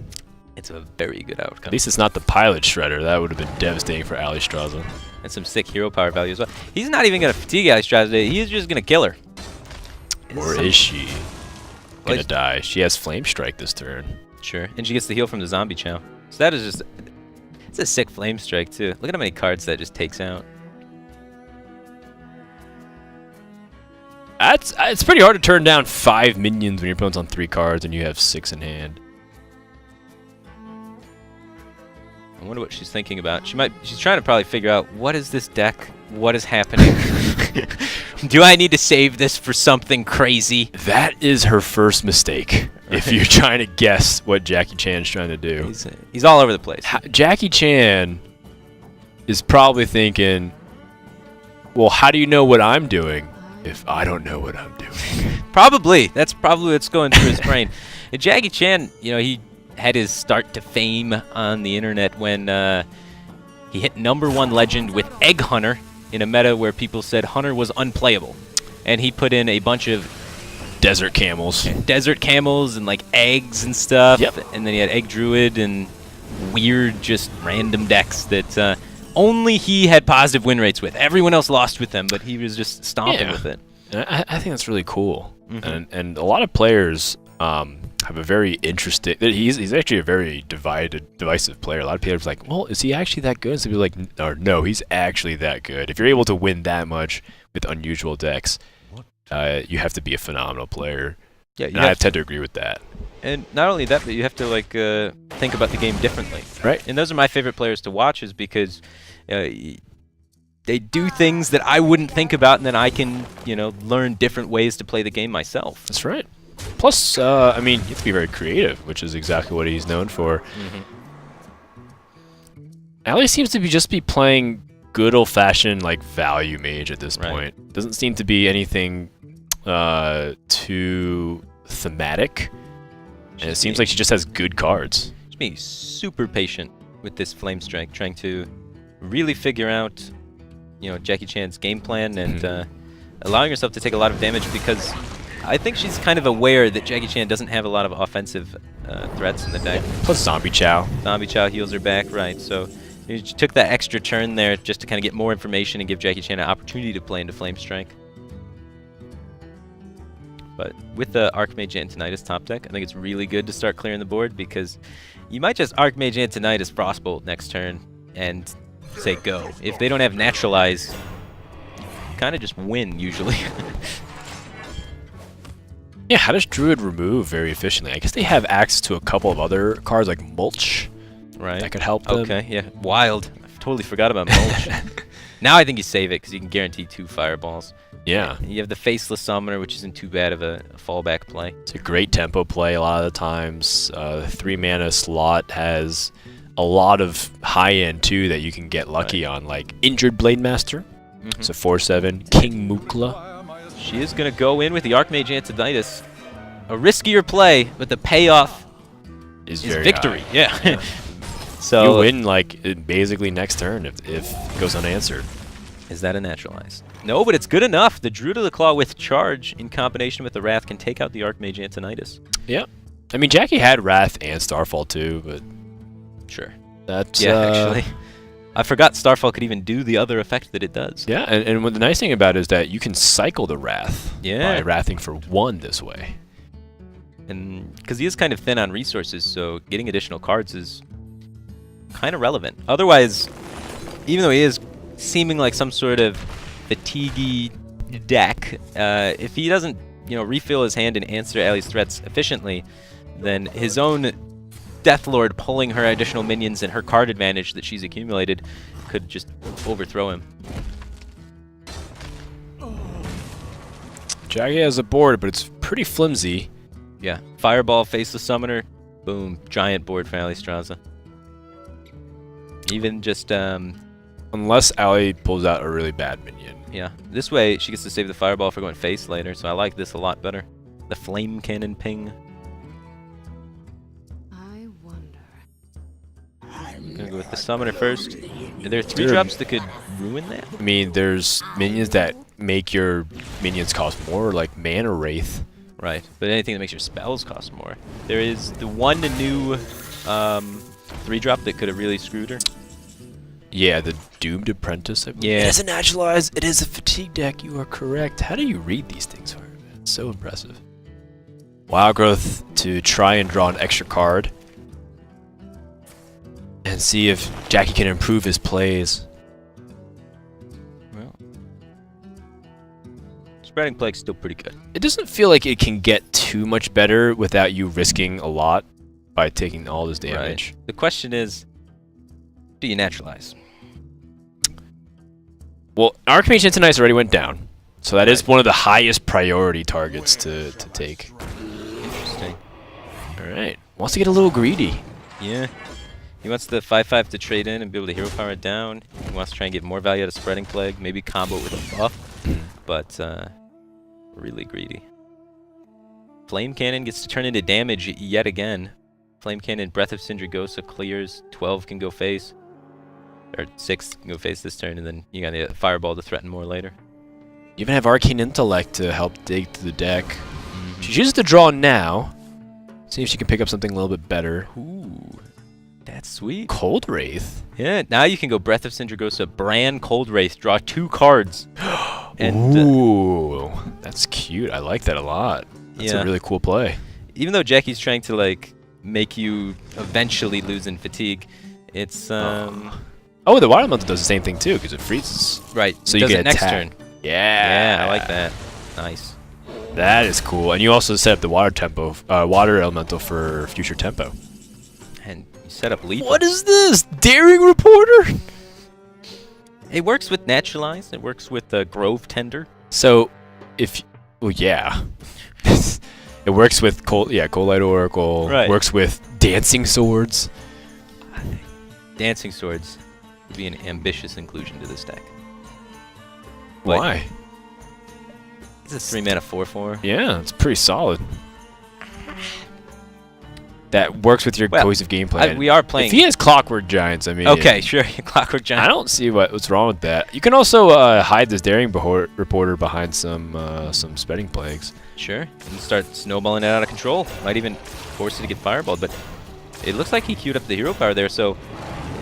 It's a very good outcome. At least it's not the Pilot Shredder. That would have been devastating for Allie Strauza. And some sick hero power value as well. He's not even gonna fatigue Allie Strauza. He's just gonna kill her. Or is she gonna die? She has Flame Strike this turn. Sure, and she gets the heal from the Zombie Chow. So that is just... It's a sick Flame Strike, too. Look at how many cards that just takes out. It's pretty hard to turn down 5 minions when your opponent's on 3 cards and you have 6 in hand. I wonder what she's thinking about. She's trying to probably figure out, what is this deck? What is happening? Do I need to save this for something crazy? That is her first mistake. If you're trying to guess what Jackie Chan's trying to do. He's all over the place. Jackie Chan is probably thinking, well, how do you know what I'm doing if I don't know what I'm doing? Probably. That's probably what's going through his brain. And Jackie Chan, you know, he had his start to fame on the internet when he hit #1 legend with Egg Hunter in a meta where people said Hunter was unplayable. And he put in a bunch of Desert Camels. Desert Camels and like eggs and stuff. Yep. And then he had Egg Druid and weird, just random decks that only he had positive win rates with. Everyone else lost with them, but he was just stomping with it. And I think that's really cool. And a lot of players have a very interesting. He's actually a very divisive player. A lot of players are like, well, is he actually that good? Some people are like, no, he's actually that good. If you're able to win that much with unusual decks, you have to be a phenomenal player. Yeah, and I tend to agree with that. And not only that, but you have to like think about the game differently. Right. And those are my favorite players to watch, is because they do things that I wouldn't think about, and then I can, learn different ways to play the game myself. That's right. Plus, I mean, you have to be very creative, which is exactly what he's known for. Allie seems to just be playing good old-fashioned like value mage at this point. Doesn't seem to be anything too thematic, and it seems like she just has good cards. She's being super patient with this Flame Strike, trying to really figure out, Jackie Chan's game plan and allowing herself to take a lot of damage, because I think she's kind of aware that Jackie Chan doesn't have a lot of offensive threats in the deck. Plus Zombie Chow. Zombie Chow heals her back, right? So she took that extra turn there just to kind of get more information and give Jackie Chan an opportunity to play into Flame Strike. But with the Archmage Antonidas top deck, I think it's really good to start clearing the board, because you might just Archmage Antonidas Frostbolt next turn and say go. If they don't have Naturalize, you kind of just win usually. Yeah, how does Druid remove very efficiently? I guess they have access to a couple of other cards like Mulch. Right. That could help them. Okay, yeah. Wild. I totally forgot about Mulch. Now I think you save it, because you can guarantee 2 fireballs. Yeah. You have the Faceless Summoner, which isn't too bad of a fallback play. It's a great tempo play a lot of the times. 3 mana slot has a lot of high end too that you can get lucky on, like Injured Blade Master. It's a 4/7. King Mukla. She is going to go in with the Archmage Antonidas. A riskier play, but the payoff is victory. High. Yeah. So you win like basically next turn if it goes unanswered. Is that a Naturalize? No, but it's good enough. The Druid of the Claw with Charge in combination with the Wrath can take out the Archmage Antonidas. Yeah. I mean, Jackie had Wrath and Starfall too, but sure. That's actually. I forgot Starfall could even do the other effect that it does. Yeah, and what the nice thing about it is that you can cycle the Wrath by Wrathing for 1 this way. And because he is kind of thin on resources, so getting additional cards is kind of relevant. Otherwise, even though he is seeming like some sort of fatiguey deck, if he doesn't, refill his hand and answer Allie's threats efficiently, then his own Deathlord pulling her additional minions and her card advantage that she's accumulated could just overthrow him. Jackie has a board, but it's pretty flimsy. Yeah. Fireball, Faceless Summoner, boom. Giant board for Allie Straza. Even just, unless Allie pulls out a really bad minion. Yeah. This way, she gets to save the Fireball for going face later, so I like this a lot better. The Flame Cannon ping. Gonna go with the Summoner first. Are there 3 drops that could ruin that? I mean, there's minions that make your minions cost more, like Mana Wraith. Right, but anything that makes your spells cost more. There is the one new 3-drop that could have really screwed her. Yeah, the Doomed Apprentice. Yeah. It is a Naturalized. It is a Fatigue deck. You are correct. How do you read these things, man? It's so impressive. Wild Growth to try and draw an extra card. And see if Jackie can improve his plays. Well, Spreading Plague's still pretty good. It doesn't feel like it can get too much better without you risking a lot by taking all this damage. Right. The question is, do you Naturalize? Well, Archmage Antonidas already went down, so that is one of the highest priority targets to take. Interesting. All right, wants to get a little greedy. Yeah. He wants the 5/5 to trade in and be able to hero power it down. He wants to try and get more value out of Spreading Plague, maybe combo it with a buff, but really greedy. Flame Cannon gets to turn into damage yet again. Flame Cannon, Breath of Syndragosa clears, 12 can go face, or 6 can go face this turn, and then you got the Fireball to threaten more later. You even have Arcane Intellect to help dig through the deck. She chooses to draw now. See if she can pick up something a little bit better. Ooh. That's sweet. Cold Wraith. Yeah, now you can go Breath of Sindragosa, Bran, Cold Wraith, draw 2 cards. And, Ooh, that's cute. I like that a lot. That's a really cool play. even though Jackie's trying to like make you eventually lose in fatigue, it's Oh, the Water Elemental does the same thing too, because it freezes. right. So it you does get it next attack. turn. Yeah. Yeah, I like that. Nice. That is cool. And you also set up the water elemental for future tempo. And you set up lethal. What is this? Daring Reporter? It works with Naturalize. It works with Grove Tender. So, well, yeah. It works with Cold Light Oracle. Right. Works with Dancing Swords. Dancing Swords would be an ambitious inclusion to this deck. Why? It's a 3-mana 4/4. Yeah, it's pretty solid. That works with your cohesive game plan. We are playing. If he has Clockwork Giants, I mean. Okay, sure. Clockwork Giant. I don't see what's wrong with that. You can also hide this Daring Reporter behind some Spreading Plagues. Sure. And start snowballing it out of control. Might even force it to get fireballed. But it looks like he queued up the hero power there. So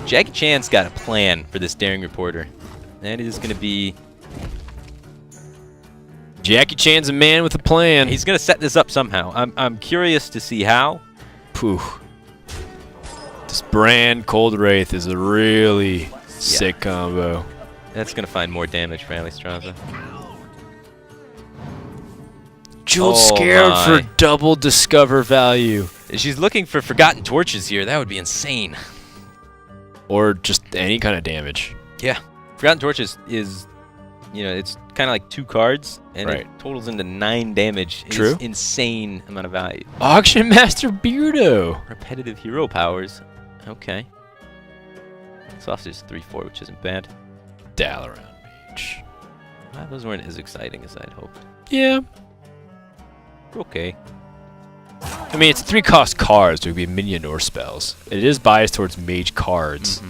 Jackie Chan's got a plan for this Daring Reporter. That is going to be. Jackie Chan's a man with a plan. He's going to set this up somehow. I'm curious to see how. Pooh. This Bran Cold Wraith is a really sick combo. That's going to find more damage for Allie Straza. Jeweled Oh Scarab my. for double discover value. She's looking for Forgotten Torches here. That would be insane. Or just any kind of damage. Yeah. Forgotten Torches is, it's kind of like 2 cards, and Right. it totals into 9 damage. It True. is insane amount of value. Auction Master Beardo. Repetitive hero powers. Okay. Soft is 3/4, which isn't bad. Dalaran Mage. Wow, those weren't as exciting as I'd hoped. Yeah. Okay. I mean, it's 3-cost cards, so it would be minion or spells. It is biased towards mage cards.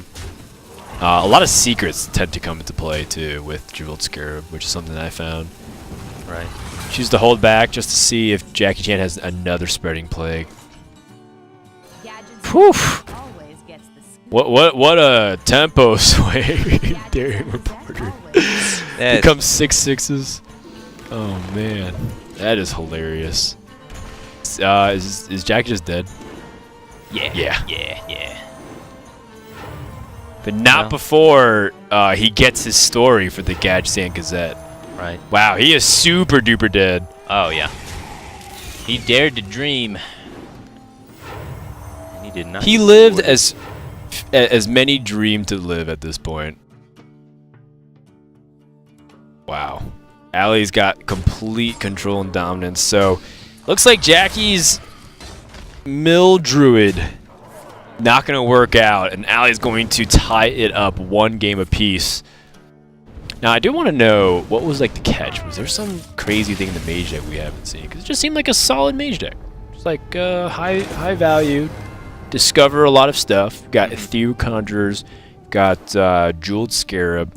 A lot of secrets tend to come into play, too, with Jeweled Scarab, which is something I found. Right. Choose to hold back just to see if Jackie Chan has another Spreading Plague. Poof! Always gets the scoop. What a tempo sway. Daring Reporter. That's- Becomes 6/6s. Oh, man. That is hilarious. Is Jackie just dead? Yeah. Yeah. Yeah. But not Well. before he gets his story for the Gadsden Gazette. Right. Wow, he is super duper dead. Oh, yeah. He dared to dream. And he did not. He lived as many dreamed to live at this point. Wow. Allie's got complete control and dominance. So, looks like Jackie's Mill Druid not going to work out, and Allie's going to tie it up 1 game apiece. Now, I do want to know, what was like the catch? Was there some crazy thing in the mage deck we haven't seen? Because it just seemed like a solid mage deck. Just like high value, discover a lot of stuff. Got Ethereal Conjurers, got Jeweled Scarab.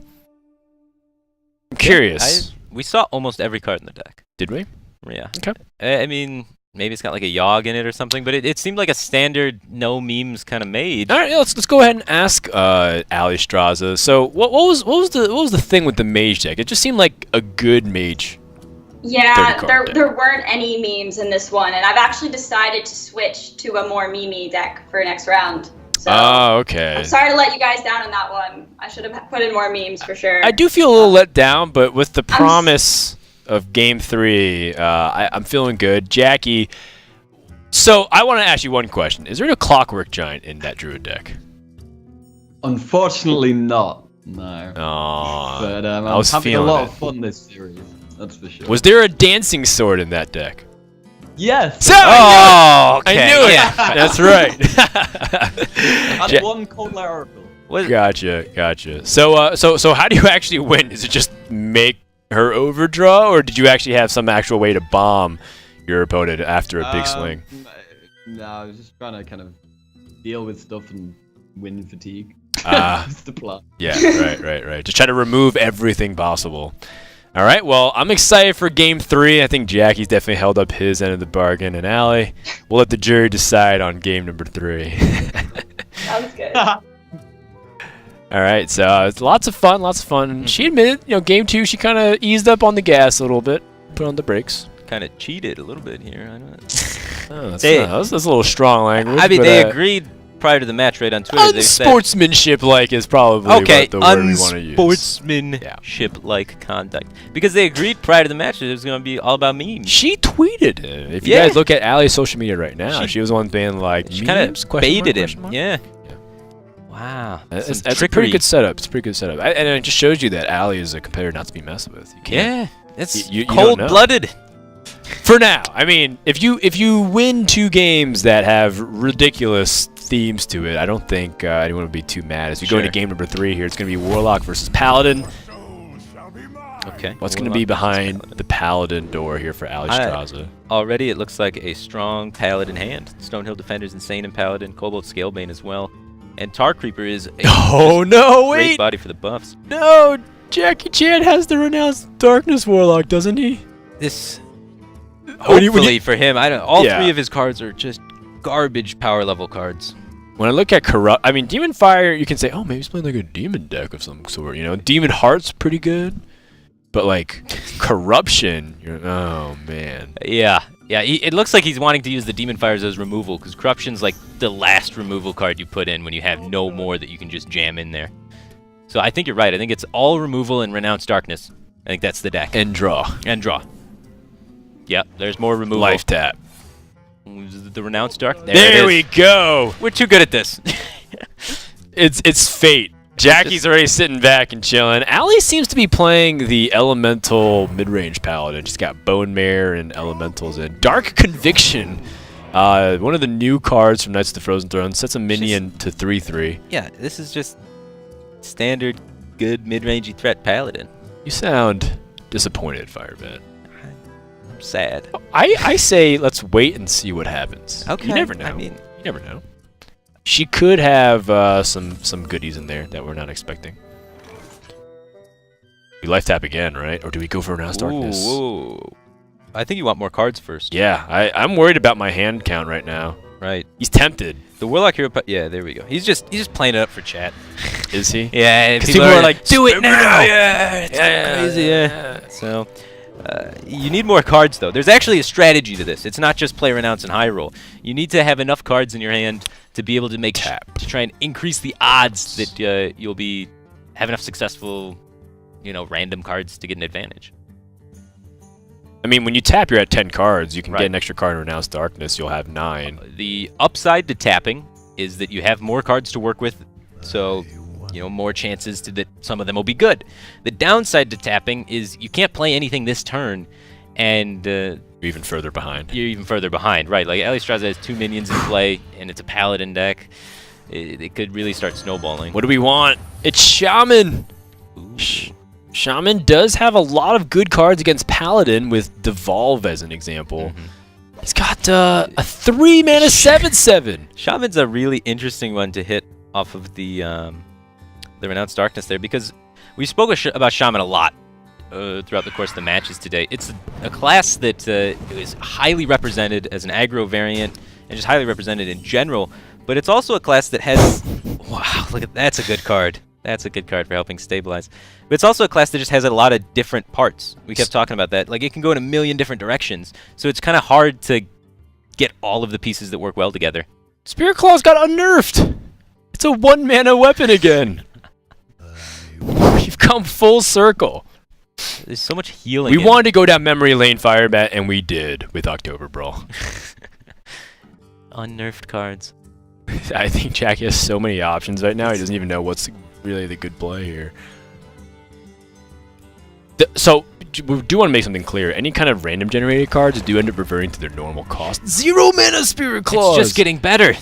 I'm curious. We saw almost every card in the deck. Did we? Yeah. Okay. I mean, maybe it's got like a Yogg in it or something, but it seemed like a standard no memes kind of made. All right, yeah, let's go ahead and ask Allie Straza. So, what was the thing with the mage deck? It just seemed like a good mage. Yeah, 30 card there weren't any memes in this one, and I've actually decided to switch to a more meme deck for next round. So Oh, okay. I'm sorry to let you guys down on that one. I should have put in more memes for sure. I do feel a little let down, but with the promise of Game 3, I'm feeling good. Jackie, so I want to ask you one question. Is there a Clockwork Giant in that Druid deck? Unfortunately not, no. Aww. But I I'm was having a feeling lot it. of fun this series, that's for sure. Was there a Dancing Sword in that deck? Yes! So, Oh, I okay. knew it! Yeah. That's right. I had 1 Cold Light Oracle. Gotcha. So how do you actually win? Is it just make her overdraw, or did you actually have some actual way to bomb your opponent after a big swing? No, I was just trying to kind of deal with stuff and win fatigue. Ah. That's the plan. Yeah, right. Just try to remove everything possible. All right, well, I'm excited for Game 3. I think Jackie's definitely held up his end of the bargain, and Allie, we'll let the jury decide on Game number 3. Sounds All right, so it's lots of fun, lots of fun. She admitted, game 2, she kind of eased up on the gas a little bit, put on the brakes. Kind of cheated a little bit here. I know. That's a little strong language. I mean, they agreed prior to the match, right, on Twitter. They said, unsportsmanship-like is probably the word we want to use. Unsportsmanship-like conduct. Because they agreed prior to the match that it was going to be all about memes. She tweeted it. If you guys look at Allie's social media right now, she was the one being like, she kind of baited him. Yeah. Wow. That's a pretty good setup. It's a pretty good setup. And it just shows you that Allie is a competitor not to be messed with. You can't. Yeah. It's cold-blooded. For now. I mean, if you win 2 games that have ridiculous themes to it, I don't think anyone would be too mad. As we go into game number 3 here, it's going to be Warlock versus Paladin. Okay. What's going to be behind the Paladin door here for Allie Straza? Already, it looks like a strong Paladin hand. Stonehill Defender's insane and Paladin. Cobalt Scalebane as well. And Tar Creeper is a great body for the buffs. No! Jackie Chan has the renounced Darkness Warlock, doesn't he? This... Hopefully for him, all 3 of his cards are just garbage power level cards. When I look at Demon Fire, you can say, oh, maybe he's playing like a demon deck of some sort. Demon Heart's pretty good, but like Corruption, oh man. Yeah. It looks like he's wanting to use the Demon Fires as removal because Corruption's like the last removal card you put in when you have no more that you can just jam in there. So I think you're right. I think it's all removal and Renounced Darkness. I think that's the deck. And draw. Yep, there's more removal. Life tap. The Renounced Dark. There we go. We're too good at this. It's fate. Jackie's already sitting back and chilling. Allie seems to be playing the Elemental mid-range Paladin. She's got Bone Mare and Elementals in. Dark Conviction, one of the new cards from Knights of the Frozen Throne, sets a minion to 3/3. Yeah, this is just standard good mid-rangey threat Paladin. You sound disappointed, Firebat. Sad. I say let's wait and see what happens. Okay. You never know. I mean, you never know. She could have some goodies in there that we're not expecting. We life tap again, right? Or do we go for Renounced Darkness? Whoa. I think you want more cards first. Yeah, I'm worried about my hand count right now. Right. He's tempted. The Warlock Hero. Yeah, there we go. He's just playing it up for chat. Is he? Yeah. People are like, do it now. Yeah. It's crazy. Yeah. So. You need more cards, though. There's actually a strategy to this. It's not just play Renounce and High Roll. You need to have enough cards in your hand to be able to make to try and increase the odds that you'll have enough successful, random cards to get an advantage. I mean, when you tap, you're at 10 cards. You can get an extra card in Renounced Darkness. You'll have 9. The upside to tapping is that you have more cards to work with, so more chances that some of them will be good. The downside to tapping is you can't play anything this turn, and you're even further behind. You're even further behind, right? Like Allie Straza has 2 minions in play, and it's a Paladin deck. It could really start snowballing. What do we want? It's Shaman. Shaman does have a lot of good cards against Paladin, with Devolve as an example. He's got a 3-mana 7/7. Shaman's a really interesting one to hit off of the Renounced Darkness there, because we spoke about Shaman a lot throughout the course of the matches today. It's a class that is highly represented as an aggro variant and just highly represented in general, but it's also a class that has... Wow, look at that's a good card. That's a good card for helping stabilize. But it's also a class that just has a lot of different parts. We kept talking about that. Like, it can go in a million different directions, so it's kind of hard to get all of the pieces that work well together. Spirit Claw's got unnerfed! It's a 1-mana weapon again! We've come full circle. There's so much healing. We wanted to go down memory lane, Firebat, and we did with Oktoberbrawl. Unnerfed cards. I think Jack has so many options right now, he doesn't even know what's really the good play here. So, we do want to make something clear. Any kind of random generated cards do end up reverting to their normal cost. 0-mana Spirit Claws! It's just getting better.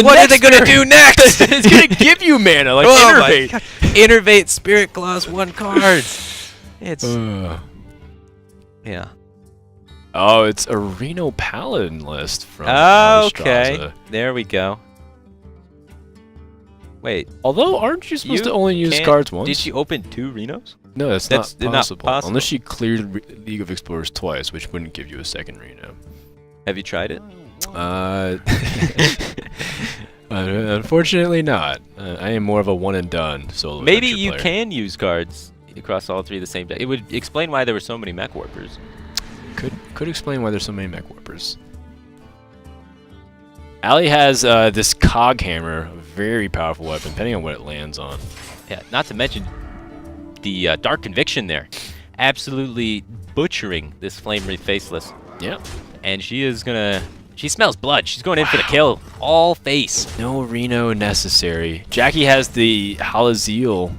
What are they going to do next? It's going to give you mana, like Innervate. Innervate, Spirit Claws, 1 card. It's... yeah. Oh, it's a Reno Paladin list from okay, Straza. There we go. Wait. Although, aren't you supposed to only use cards once? Did she open 2 Renos? No, that's not possible. Not possible. Unless she cleared League of Explorers twice, which wouldn't give you a second Reno. Have you tried it? Unfortunately not. I am more of a one and done solo Maybe adventure you player. can use cards across all three of the same deck. It would explain why there were so many mech warpers. Could explain why there's so many mech warpers. Allie has this cog hammer, a very powerful weapon, depending on what it lands on. Yeah, not to mention the Dark Conviction there. Absolutely butchering this Flame Wreath Faceless. Yeah. And she is gonna... She smells blood. She's going in for the kill. All face. No Reno necessary. Jackie has the Halazeal.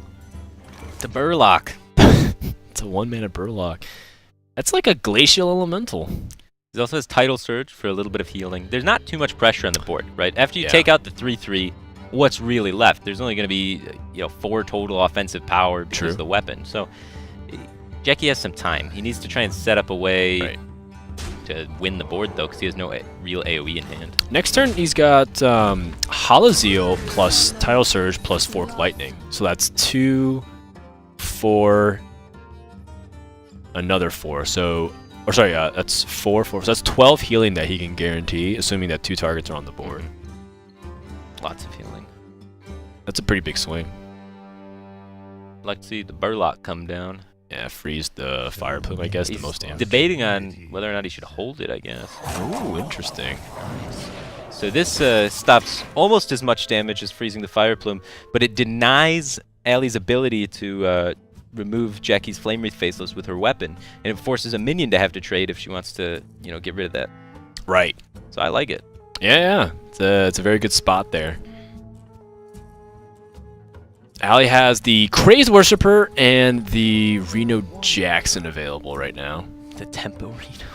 The Burlock. It's a 1-mana Burlock. That's like a Glacial Elemental. He also has Tidal Surge for a little bit of healing. There's not too much pressure on the board, right? After you Yeah. take out the 3/3, what's really left? There's only going to be 4 total offensive power because True. of the weapon. So Jackie has some time. He needs to try and set up a way to win the board, though, because he has no real AoE in hand. Next turn, he's got Halazeal plus Tidal Surge plus Fork Lightning. So that's 2, 4, another 4. So, or sorry, that's 4, 4. So that's 12 healing that he can guarantee, assuming that 2 targets are on the board. Lots of healing. That's a pretty big swing. I'd like to see the Burlock come down. Yeah, freeze the Fire Plume, I guess, He's the most damage. debating on whether or not he should hold it, I guess. Ooh, interesting. So this stops almost as much damage as freezing the Fire Plume, but it denies Allie's ability to remove Jackie's Flame Wreath Faceless with her weapon, and it forces a minion to have to trade if she wants to, get rid of that. Right. So I like it. Yeah. It's a very good spot there. Allie has the Crazed Worshipper and the Reno Jackson available right now. The Tempo Reno.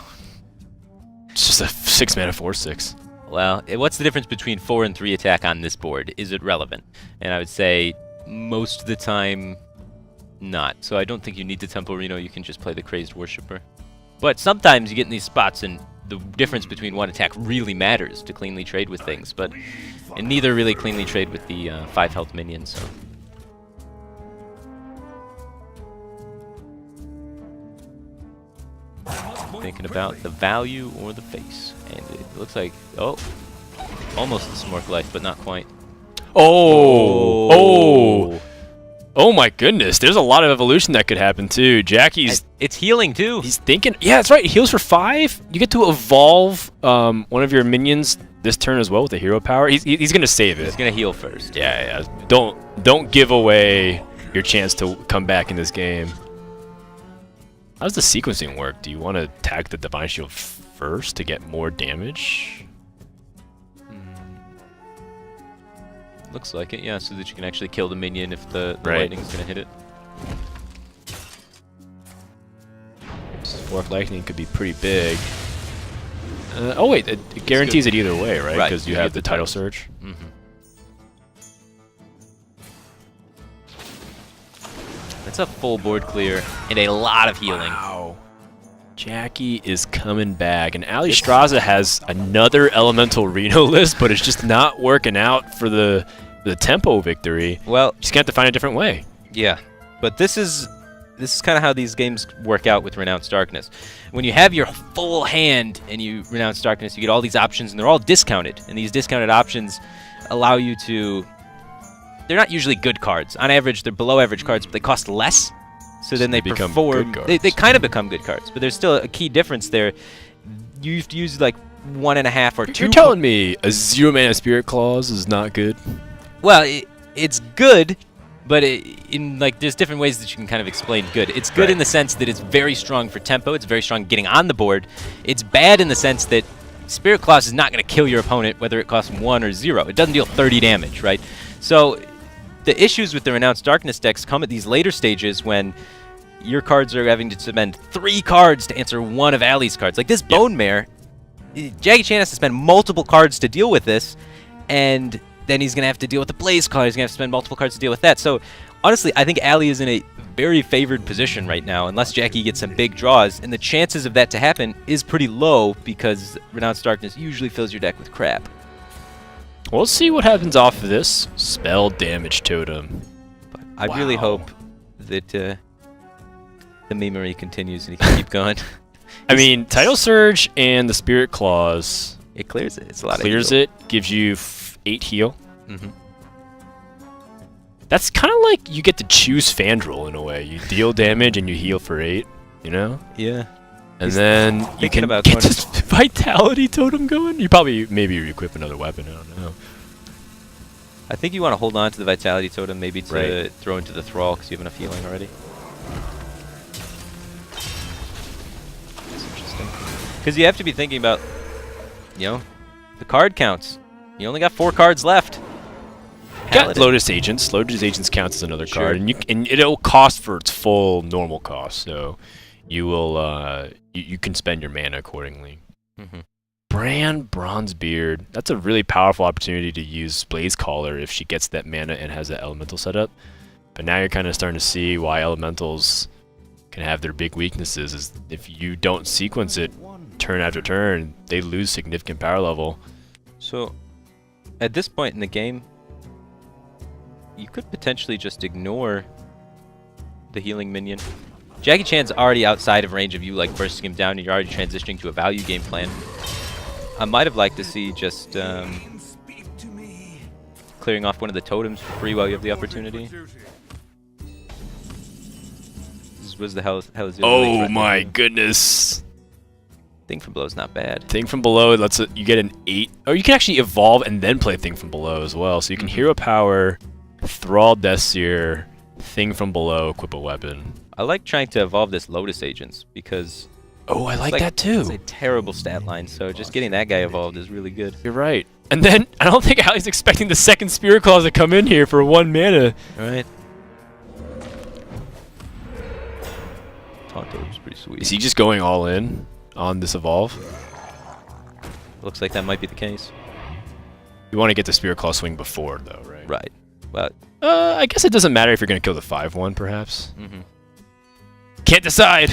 It's just a 6-mana 4/6. Well, what's the difference between 4 and 3 attack on this board? Is it relevant? And I would say most of the time, not. So I don't think you need the Tempo Reno. You can just play the Crazed Worshipper. But sometimes you get in these spots and the difference between one attack really matters to cleanly trade with things. And neither really cleanly trade with the 5 health minions. So. Thinking about the value or the face. And it looks like, almost the Smork Life, but not quite. Oh my goodness. There's a lot of evolution that could happen too. Jackie's... It's healing too. He's thinking... Yeah, that's right. He heals for 5. You get to evolve one of your minions this turn as well with the hero power. He's going to save it. He's going to heal first. Yeah. Don't give away your chance to come back in this game. How does the sequencing work? Do you want to attack the Divine Shield first to get more damage? Looks like it, yeah, so that you can actually kill the minion if the Right. lightning's going to hit it. Fork Lightning could be pretty big. Oh wait, it guarantees it either way, right? Right, Because you you have get the the Tidal tidal. Surge. It's a full board clear and a lot of healing. Wow. Jackie is coming back, and Ali Straza has another Elemental Reno list, but it's just not working out for the tempo victory. Well, Just gonna have to find a different way. yeah, but this is kind of how these games work out with Renounced Darkness. When you have your full hand and you Renounce Darkness, you get all these options, and they're all discounted. And these discounted options allow you to... They're not usually good cards. On average, they're below average cards, but they cost less. So then they become perform. good They cards. kind of become good cards, but there's still a key difference there. You have to use like 1.5 or 2. You're telling me a 0-mana Spirit Clause is not good? Well, it's good, but there's different ways that you can kind of explain good. It's good Right. in the sense that it's very strong for tempo. It's very strong getting on the board. It's bad in the sense that Spirit Clause is not going to kill your opponent whether it costs 1 or 0. It doesn't deal 30 damage, right? So the issues with the Renounced Darkness decks come at these later stages when your cards are having to spend 3 cards to answer one of Allie's cards. Like this Bone Mare, Jackie Chan has to spend multiple cards to deal with this, and then he's going to have to deal with the Blaze card. He's going to have to spend multiple cards to deal with that. So honestly, I think Allie is in a very favored position right now, unless Jackie gets some big draws, and the chances of that to happen is pretty low because Renounced Darkness usually fills your deck with crap. We'll see what happens off of this Spell Damage Totem. But I really Wow. hope that the memery continues and he can keep going. I mean, Tidal Surge and the Spirit Clause It clears it. It's a lot clears of heal. it, gives you 8 heal. Mm-hmm. That's kind of like you get to choose Fandral in a way. You deal damage and you heal for 8, you know? Yeah. And then you thinking can about get going this Vitality Totem going. You probably maybe equip another weapon, I don't know. I think you want to hold on to the Vitality Totem maybe to Right. throw into the Thrall because you have enough healing already. That's interesting. Because you have to be thinking about, you know, the card counts. You only got 4 cards left. Got Paladin. Lotus Agents. Lotus Agents counts as another Sure. card, and it'll cost for its full normal cost. So you will you can spend your mana accordingly. Mm-hmm. Bran Bronzebeard. That's a really powerful opportunity to use Blaze Caller if she gets that mana and has that elemental setup. But now you're kind of starting to see why elementals can have their big weaknesses. Is if you don't sequence it turn after turn, they lose significant power level. So, at this point in the game, you could potentially just ignore the healing minion. Jackie Chan's already outside of range of you like bursting him down, and you're already transitioning to a value game plan. I might have liked to see just clearing off one of the totems for free while you have the opportunity. Was the hell is the other Oh threat my doing? goodness. Thing from Below's not bad. Thing from Below, you get an 8. Oh, you can actually evolve and then play Thing from Below as well. So you can Hero Power, Thrall Deathseer, Thing from Below, equip a weapon. I like trying to evolve this Lotus Agents because Oh, I like it's that too. It's a terrible stat line, so just getting that guy evolved is really good. You're right. And then I don't think Allie's expecting the second Spirit Claws to come in here for 1 mana. Alright. Tonto is pretty sweet. Is he just going all in on this evolve? Looks like that might be the case. You want to get the Spirit Claw swing before, though, right? Right. But I guess it doesn't matter if you're going to kill the 5/1, perhaps. mm-hmm. Can't decide.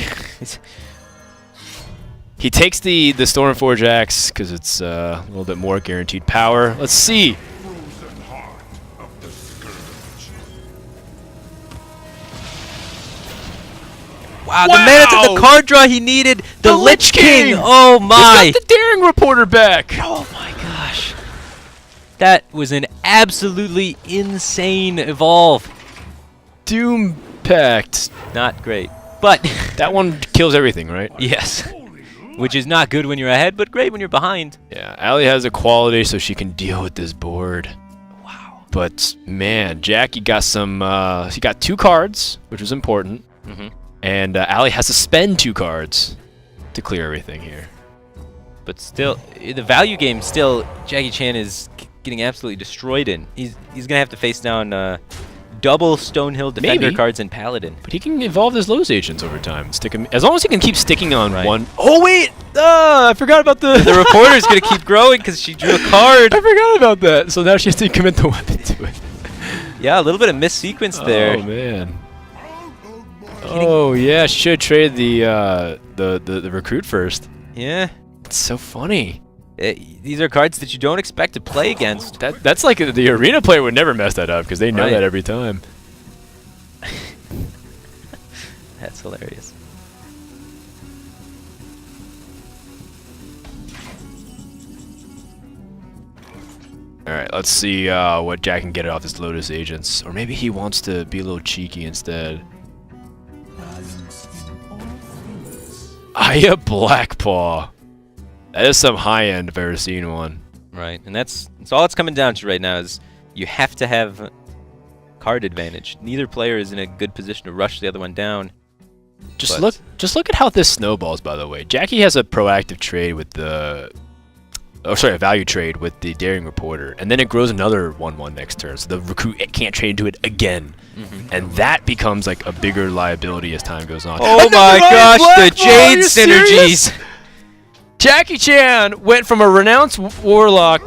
He takes the Stormforge Axe because it's a little bit more guaranteed power. Let's see. Wow, the mana, the card draw he needed, the Lich King. Oh my! He's got the Daring Reporter back. Oh my gosh. That was an absolutely insane evolve. Doom Pact. Not great. But That one kills everything, right? yes. Which is not good when you're ahead, but great when you're behind. Yeah, Allie has a quality so she can deal with this board. Wow. But man, Jackie got some. He got 2 cards, which was important, Mm-hmm. and Allie has to spend 2 cards to clear everything here. But still, the value game still, Jackie Chan is getting absolutely destroyed in. He's gonna have to face down double Stonehill Defender Maybe. cards and Paladin. But he can evolve his Lotus Agents over time. And stick him as long as he can keep sticking on Right. one. Oh wait, I forgot about the. The reporter's gonna keep growing because she drew a card. I forgot about that. So now she has to commit the weapon to it. Yeah, a little bit of missequence there. Oh man. Oh yeah, she should trade the recruit first. Yeah. It's so funny. These are cards that you don't expect to play against. That's like the arena player would never mess that up because they know Right. that every time. That's hilarious. All right, let's see what Jack can get off his Lotus Agents, or maybe he wants to be a little cheeky instead. Aya Blackpaw. That is some high end if I've ever seen one. Right, and that's all it's coming down to right now is you have to have card advantage. Neither player is in a good position to rush the other one down. Just But- look at how this snowballs. By the way, Jackie has a proactive trade with the, a value trade with the Daring Reporter, and then it grows another 1/1 next turn. So the recruit can't trade into it again, and that becomes like a bigger liability as time goes on. Oh my gosh, the Jade synergies! Jackie Chan went from a renounced warlock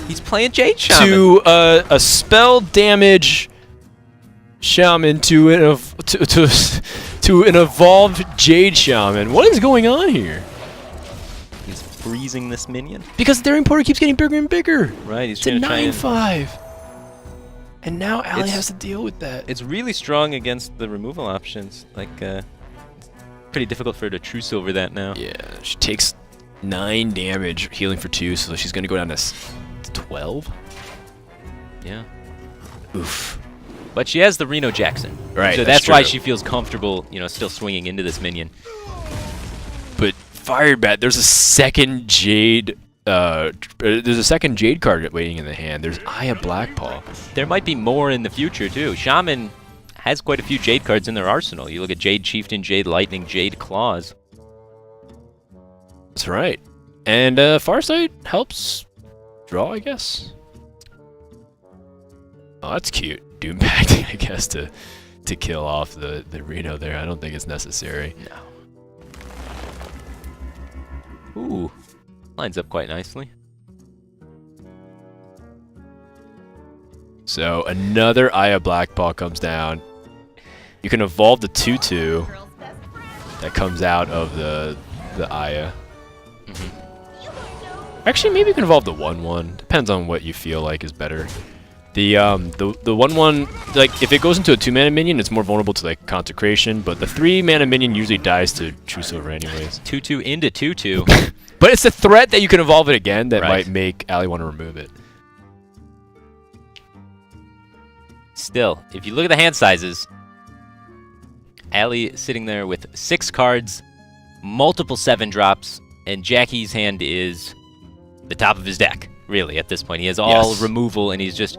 He's playing Jade Shaman. to a spell damage shaman to an evolved Jade Shaman. What is going on here? He's freezing this minion. Because the Daring Porter keeps getting bigger and bigger. Right, he's It's a trying to try and 9/5. And now Allie It's- has to deal with that. It's really strong against the removal options. Like, it's pretty difficult for her to truce over that now. Yeah, she takes 9 damage, healing for 2, so she's going to go down to 12. Yeah. Oof. But she has the Reno Jackson. Right, So that's that's why true. she feels comfortable, you know, still swinging into this minion. But Firebat, there's a second Jade. There's a second Jade card waiting in the hand. There's Aya Blackpaw. There might be more in the future, too. Shaman has quite a few Jade cards in their arsenal. You look at Jade Chieftain, Jade Lightning, Jade Claws. That's right. And Farsight helps draw, I guess. Oh, that's cute. Doom Pact, I guess, to kill off the Reno there. I don't think it's necessary. No. Ooh. Lines up quite nicely. So another Aya Blackpaw comes down. You can evolve the 2/2 that comes out of the Aya. Actually, maybe you can evolve the 1/1. Depends on what you feel like is better. The 1/1, like if it goes into a 2-mana minion, it's more vulnerable to like Consecration. But the 3-mana minion usually dies to True Silver anyways. 2/2 into 2/2. But it's a threat that you can evolve it again that Right. might make Allie want to remove it. Still, if you look at the hand sizes, Allie sitting there with 6 cards, multiple 7-drops, and Jackie's hand is the top of his deck, really, at this point. He has all Yes. removal, and he's just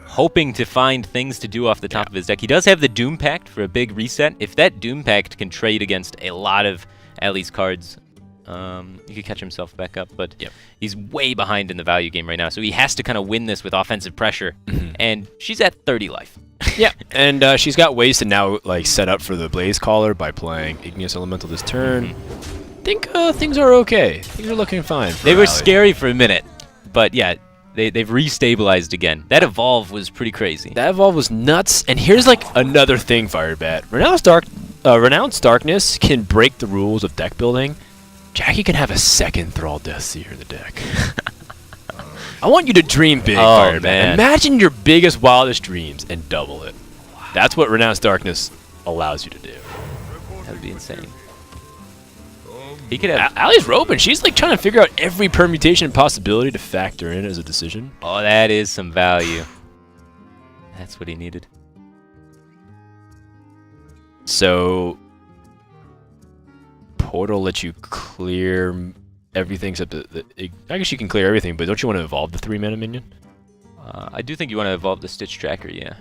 hoping to find things to do off the top of his deck. He does have the Doom Pact for a big reset. If that Doom Pact can trade against a lot of Allie's cards, he could catch himself back up, but he's way behind in the value game right now, so he has to kind of win this with offensive pressure, and she's at 30 life. Yeah, and she's got ways to now like set up for the Blaze Caller by playing Igneous Elemental this turn. I think things are okay. Things are looking fine. For They were Allie. scary for a minute, but yeah, they've restabilized again. That evolve was pretty crazy. That evolve was nuts. And here's like another thing, Firebat. Renounced Darkness can break the rules of deck building. Jackie can have a second Thrall Deathseer in the deck. I want you to dream big, Firebat. Man. Imagine your biggest, wildest dreams and double it. That's what Renounced Darkness allows you to do. That would be insane. He could have. Allie's roping. She's like trying to figure out every permutation and possibility to factor in as a decision. Oh, that is some value. That's what he needed. So Portal lets you clear everything except the I guess you can clear everything, but don't you want to evolve the 3-mana minion? I do think you want to evolve the Stitch Tracker, yeah.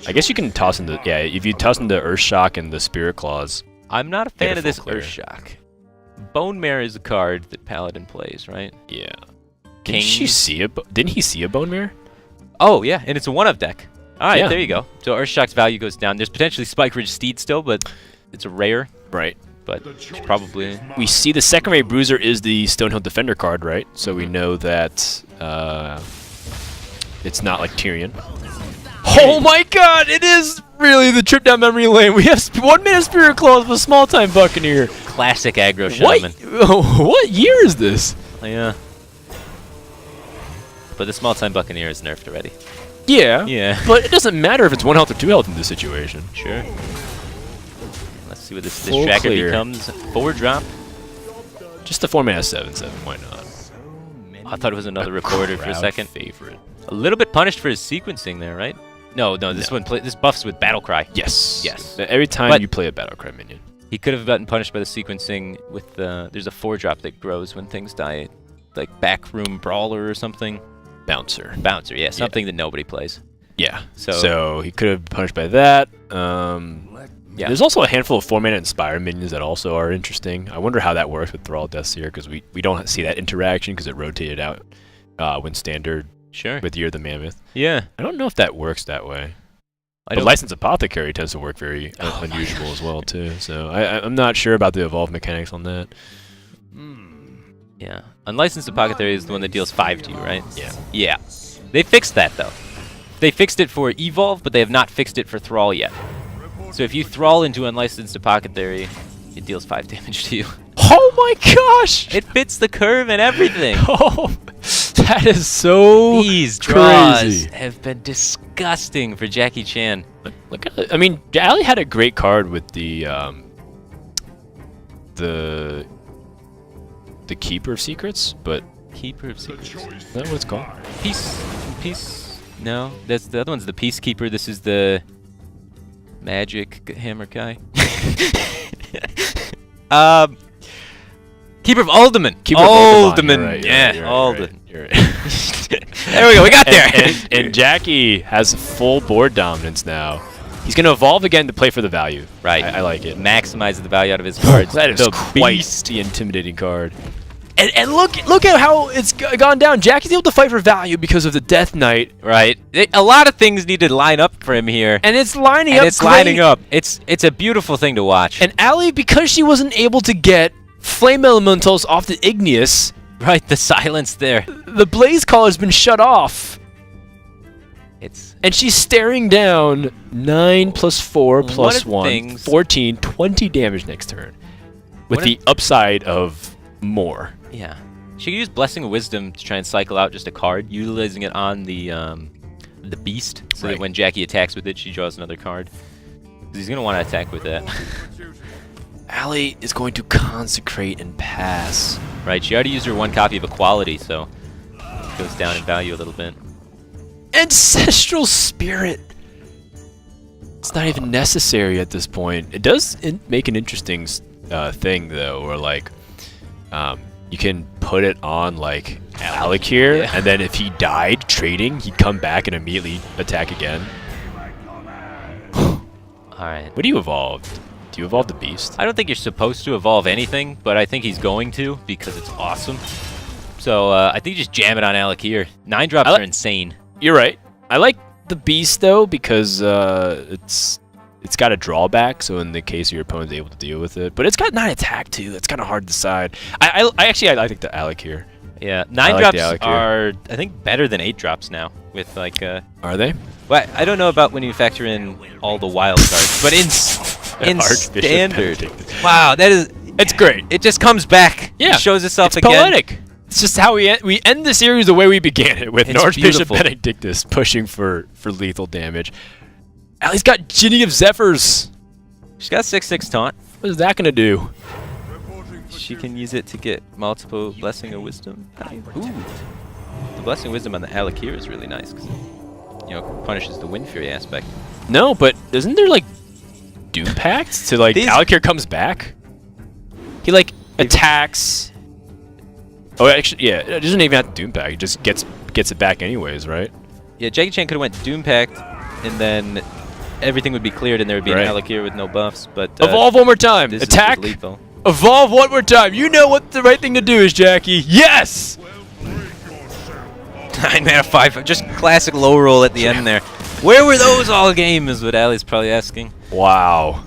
I guess you can toss in the if you toss in the Earthshock and the Spirit Claws. I'm not a Get fan a of this full clear. Earthshock. Bone Mare is a card that Paladin plays, right? Yeah. Kings. Didn't he see a Bone Mirror? Oh, yeah, and it's a 1-of deck. All right, Yeah. there you go. So Earthshock's value goes down. There's potentially Spike Ridge Steed still, but it's a rare. Right. But it's probably... We see the second Ray Bruiser is the Stonehill Defender card, right? So we know that it's not like Tyrion. Oh my god, it is really the trip down memory lane. We have 1-mana Spirit Claws with a small time Buccaneer. Classic aggro What? shaman. What year is this? Yeah. But the small time Buccaneer is nerfed already. Yeah. Yeah. But it doesn't matter if it's 1 health or 2 health in this situation. Sure. Let's see what this Full tracker clear. becomes. 4-drop. Just a 4-mana 7/7. Why not? I thought it was another reporter for a Crowd second. favorite. A little bit punished for his sequencing there, right? No, this one this buffs with Battlecry. Yes. Yes. Every time But- you play a Battlecry minion. He could have gotten punished by the sequencing with there's a 4-drop that grows when things die, like Backroom Brawler or something. Bouncer. Bouncer, yeah, something that nobody plays. Yeah. So- he could have been punished by that. Yeah. There's also a handful of 4-mana Inspire minions that also are interesting. I wonder how that works with Thrall Deathseer, because we don't see that interaction because it rotated out when standard Sure. with Year of the Mammoth. Yeah. I don't know if that works that way. I But don't- Licensed Apothecary tends to work very unusual as well too. So I'm not sure about the evolve mechanics on that. Yeah. Unlicensed Apothecary is the one that deals 5 to you, right? Yeah. Yeah. They fixed that, though. They fixed it for Evolve, but they have not fixed it for Thrall yet. So if you Thrall into Unlicensed Apothecary, it deals 5 damage to you. Oh my gosh! It fits the curve and everything. Oh, that is so These draws crazy. have been disgusting for Jackie Chan. Look at it. I mean, Allie had a great card with the Keeper of Secrets, but Keeper of Secrets. is that what it's called? Peace. No, that's the other one's the Peacekeeper. This is the Magic Hammer guy. Keeper of Alderman. Keeper of Alderman. Yeah, Alderman. You're right. There we go. We got there. And Jackie has full board dominance now. He's going to evolve again to play for the value. Right. I like it. Maximizes the value out of his cards. That is the quite beast. the intimidating card. And look at how it's gone down. Jackie's able to fight for value because of the Death Knight. Right. A lot of things need to line up for him here. And it's lining And up it's great. lining up. It's a beautiful thing to watch. And Allie, because she wasn't able to get Flame Elementals off the Igneous, right, the silence there. the Blaze Call has been shut off. It's And she's staring down 9 plus 4 One plus of the 1, things- 14, 20 damage next turn. With One the upside of more. yeah. She could use Blessing of Wisdom to try and cycle out just a card, utilizing it on the beast, so Right. that when Jackie attacks with it, she draws another card. 'Cause he's gonna want to attack with that. Allie is going to consecrate and pass. Right. She already used her one copy of Equality, so it goes down in value a little bit. Ancestral Spirit. It's not even necessary at this point. It does make an interesting thing though, where like you can put it on like Alec here, Yeah. and then if he died trading, he'd come back and immediately attack again. All right. What do you evolve? Do you evolve the Beast? I don't think you're supposed to evolve anything, but I think he's going to because it's awesome. So I think you just jam it on Alec here. 9 drops are insane. You're right. I like the Beast though because it's got a drawback, so in the case your opponent's able to deal with it. But it's got 9 attack too. That's kind of hard to decide. I think the Alec here. Yeah, I 9 like drops the Alec here. are I think better than 8 drops now with like Are they? well, I don't know about when you factor in all the wild cards, but in Archbishop standard. Benedict. Wow, that is It's great. it just comes back. Yeah, It shows itself It's again. poetic. It's just how we end the series the way we began it, with an It's Archbishop beautiful. Benedictus pushing for lethal damage. Allie's got Ginny of Zephyrs. She's got 6/6 taunt. What is that gonna do? She can use it to get multiple Blessing of Wisdom. Ooh. The Blessing of Wisdom on the Alec here is really nice because it punishes the Wind Fury aspect. No, but isn't there like Doom Pacts to like These- Alakir comes back? He like attacks. Oh, actually, yeah. It doesn't even have to Doom Pact. He just gets it back anyways, right? Yeah, Jackie Chan could have went Doom Pact, and then everything would be cleared, and there would be Right. an Alec here with no buffs. But Evolve one more time. this Attack. is lethal. Evolve one more time. You know what the right thing to do is, Jackie. Yes. 9 mana 5. Just classic low roll at the end there. Where were those all game? Is what Allie's probably asking. Wow.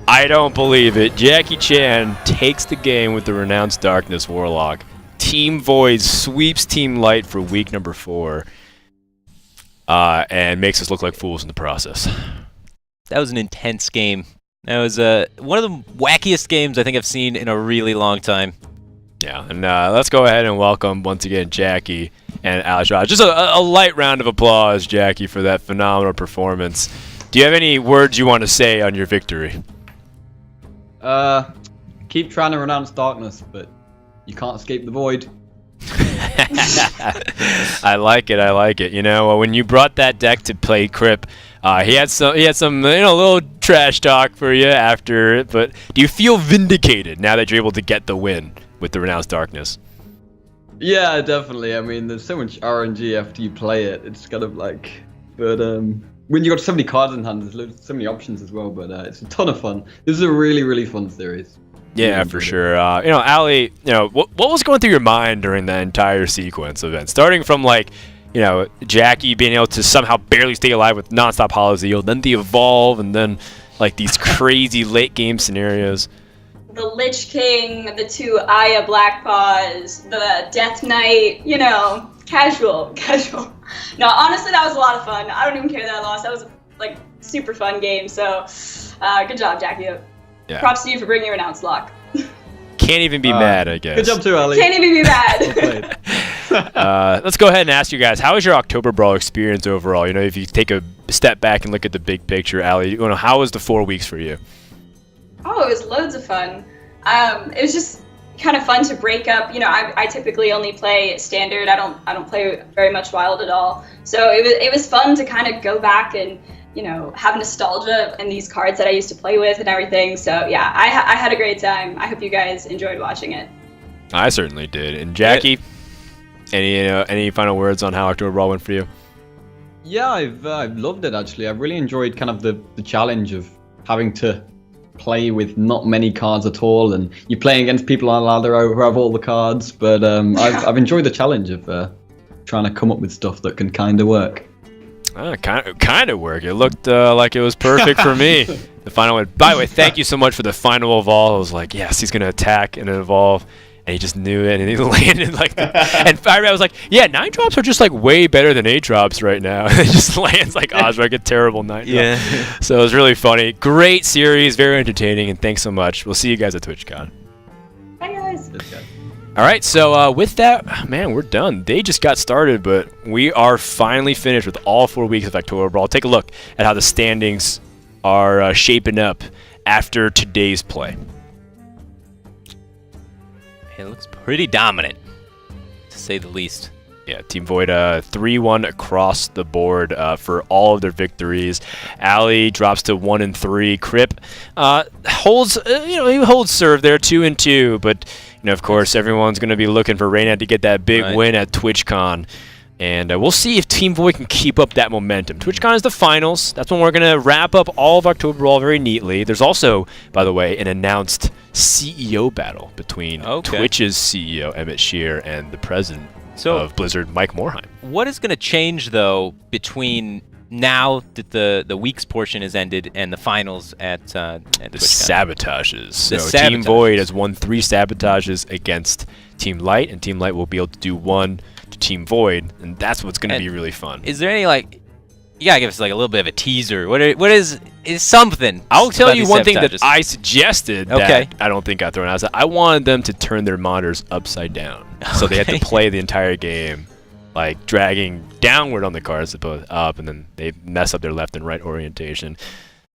I don't believe it. Jackie Chan takes the game with the Renounced Darkness Warlock. Team Void sweeps Team Light for week number 4. And makes us look like fools in the process. That was an intense game. That was one of the wackiest games I think I've seen in a really long time. Yeah, and let's go ahead and welcome once again Jackie and Alex Raj. Just a light round of applause, Jackie, for that phenomenal performance. Do you have any words you want to say on your victory? Keep trying to renounce darkness, but you can't escape the void. I like it. I like it. You know, when you brought that deck to play Crip, he had some little trash talk for you after it. But do you feel vindicated now that you're able to get the win with the Renounced Darkness? Yeah, definitely. I mean, there's so much RNG after you play it. It's kind of like, but when you got so many cards in hand, there's so many options as well. But it's a ton of fun. This is a really, really fun series. Yeah, Really for enjoyed it. sure. Allie, what was going through your mind during that entire sequence of events? Starting from Jackie being able to somehow barely stay alive with nonstop Holozeal, then the Evolve, and then like these crazy late game scenarios. The Lich King, the 2 Aya Blackpaws, the Death Knight, casual. No, honestly, that was a lot of fun. I don't even care that I lost. That was like super fun game. So, good job, Jackie. Yeah. Props to you for bringing your announced lock. Can't even be mad, I guess. Good job too, Ali. Can't even be mad. Let's go ahead and ask you guys, how was your Oktoberbrawl experience overall? If you take a step back and look at the big picture, Allie, how was the 4 weeks for you? Oh, it was loads of fun. It was just kind of fun to break up. You know, I typically only play standard. I don't play very much wild at all. So it was fun to kind of go back and, you know, have nostalgia in these cards that I used to play with and everything. So yeah, I had a great time. I hope you guys enjoyed watching it. I certainly did. And Jackie, any final words on how Oktoberbrawl went for you? Yeah, I've loved it actually. I've really enjoyed kind of the challenge of having to play with not many cards at all, and you're playing against people on ladder who have all the cards. But I've enjoyed the challenge of trying to come up with stuff that can kind of work. Kind of work. It looked like it was perfect for me. The final one. By the way, thank you so much for the final evolve. I was like, yes, he's gonna attack and evolve. And he just knew it, and he landed like that. And Firebat was like, yeah, 9-drops are just like way better than 8-drops right now. And it just lands like Osric, a terrible 9-drop. Yeah. So it was really funny. Great series, very entertaining, and thanks so much. We'll see you guys at TwitchCon. Bye guys. All right, so with that, man, we're done. They just got started, but we are finally finished with all 4 weeks of Oktoberbrawl. Take a look at how the standings are shaping up after today's play. It looks pretty dominant, to say the least. Yeah, Team Void 3-1 across the board for all of their victories. Allie drops to 1-3. Crip holds, he holds serve there 2-2, but of course everyone's going to be looking for Reynad to get that big win at TwitchCon. And we'll see if Team Void can keep up that momentum. TwitchCon is the finals. That's when we're going to wrap up all of Oktoberbrawl very neatly. There's also, by the way, an announced CEO battle between Twitch's CEO, Emmett Shear, and the president of Blizzard, Mike Morheim. What is going to change, though, between now that the weeks portion is ended and the finals at the TwitchCon? Sabotages. So Team Void has won 3 sabotages against Team Light, and Team Light will be able to do 1 to Team Void, and that's what's going to be really fun. Is there any, you gotta give us a little bit of a teaser. What is something? I'll tell you one thing that I suggested that I don't think got thrown out. I wanted them to turn their monitors upside down. So they had to play the entire game like dragging downward on the cards opposed up, and then they mess up their left and right orientation.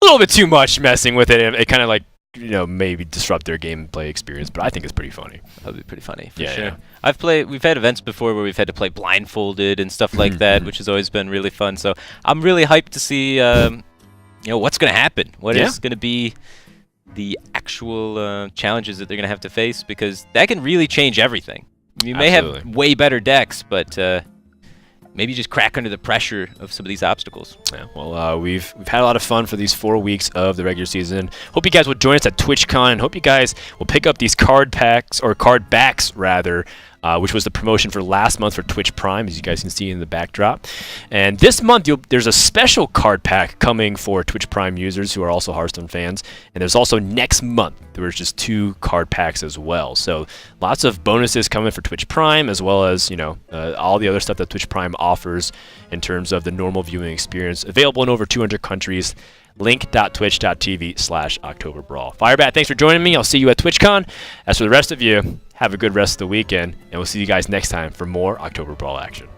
A little bit too much messing with it. It kind of maybe disrupt their gameplay experience, but I think it's pretty funny. That'd be pretty funny, for sure. Yeah. We've had events before where we've had to play blindfolded and stuff like that, which has always been really fun. So I'm really hyped to see, what's going to happen. What is going to be the actual challenges that they're going to have to face, because that can really change everything. You may have way better decks, but maybe just crack under the pressure of some of these obstacles. Yeah, well, we've had a lot of fun for these 4 weeks of the regular season. Hope you guys will join us at TwitchCon, and hope you guys will pick up these card packs, or card backs rather, which was the promotion for last month for Twitch Prime, as you guys can see in the backdrop. And this month, there's a special card pack coming for Twitch Prime users who are also Hearthstone fans. And there's also next month, there's just 2 card packs as well. So lots of bonuses coming for Twitch Prime, as well as, all the other stuff that Twitch Prime offers in terms of the normal viewing experience, available in over 200 countries. Link.twitch.tv/Oktoberbrawl. Firebat, thanks for joining me. I'll see you at TwitchCon. As for the rest of you, have a good rest of the weekend, and we'll see you guys next time for more Oktoberbrawl action.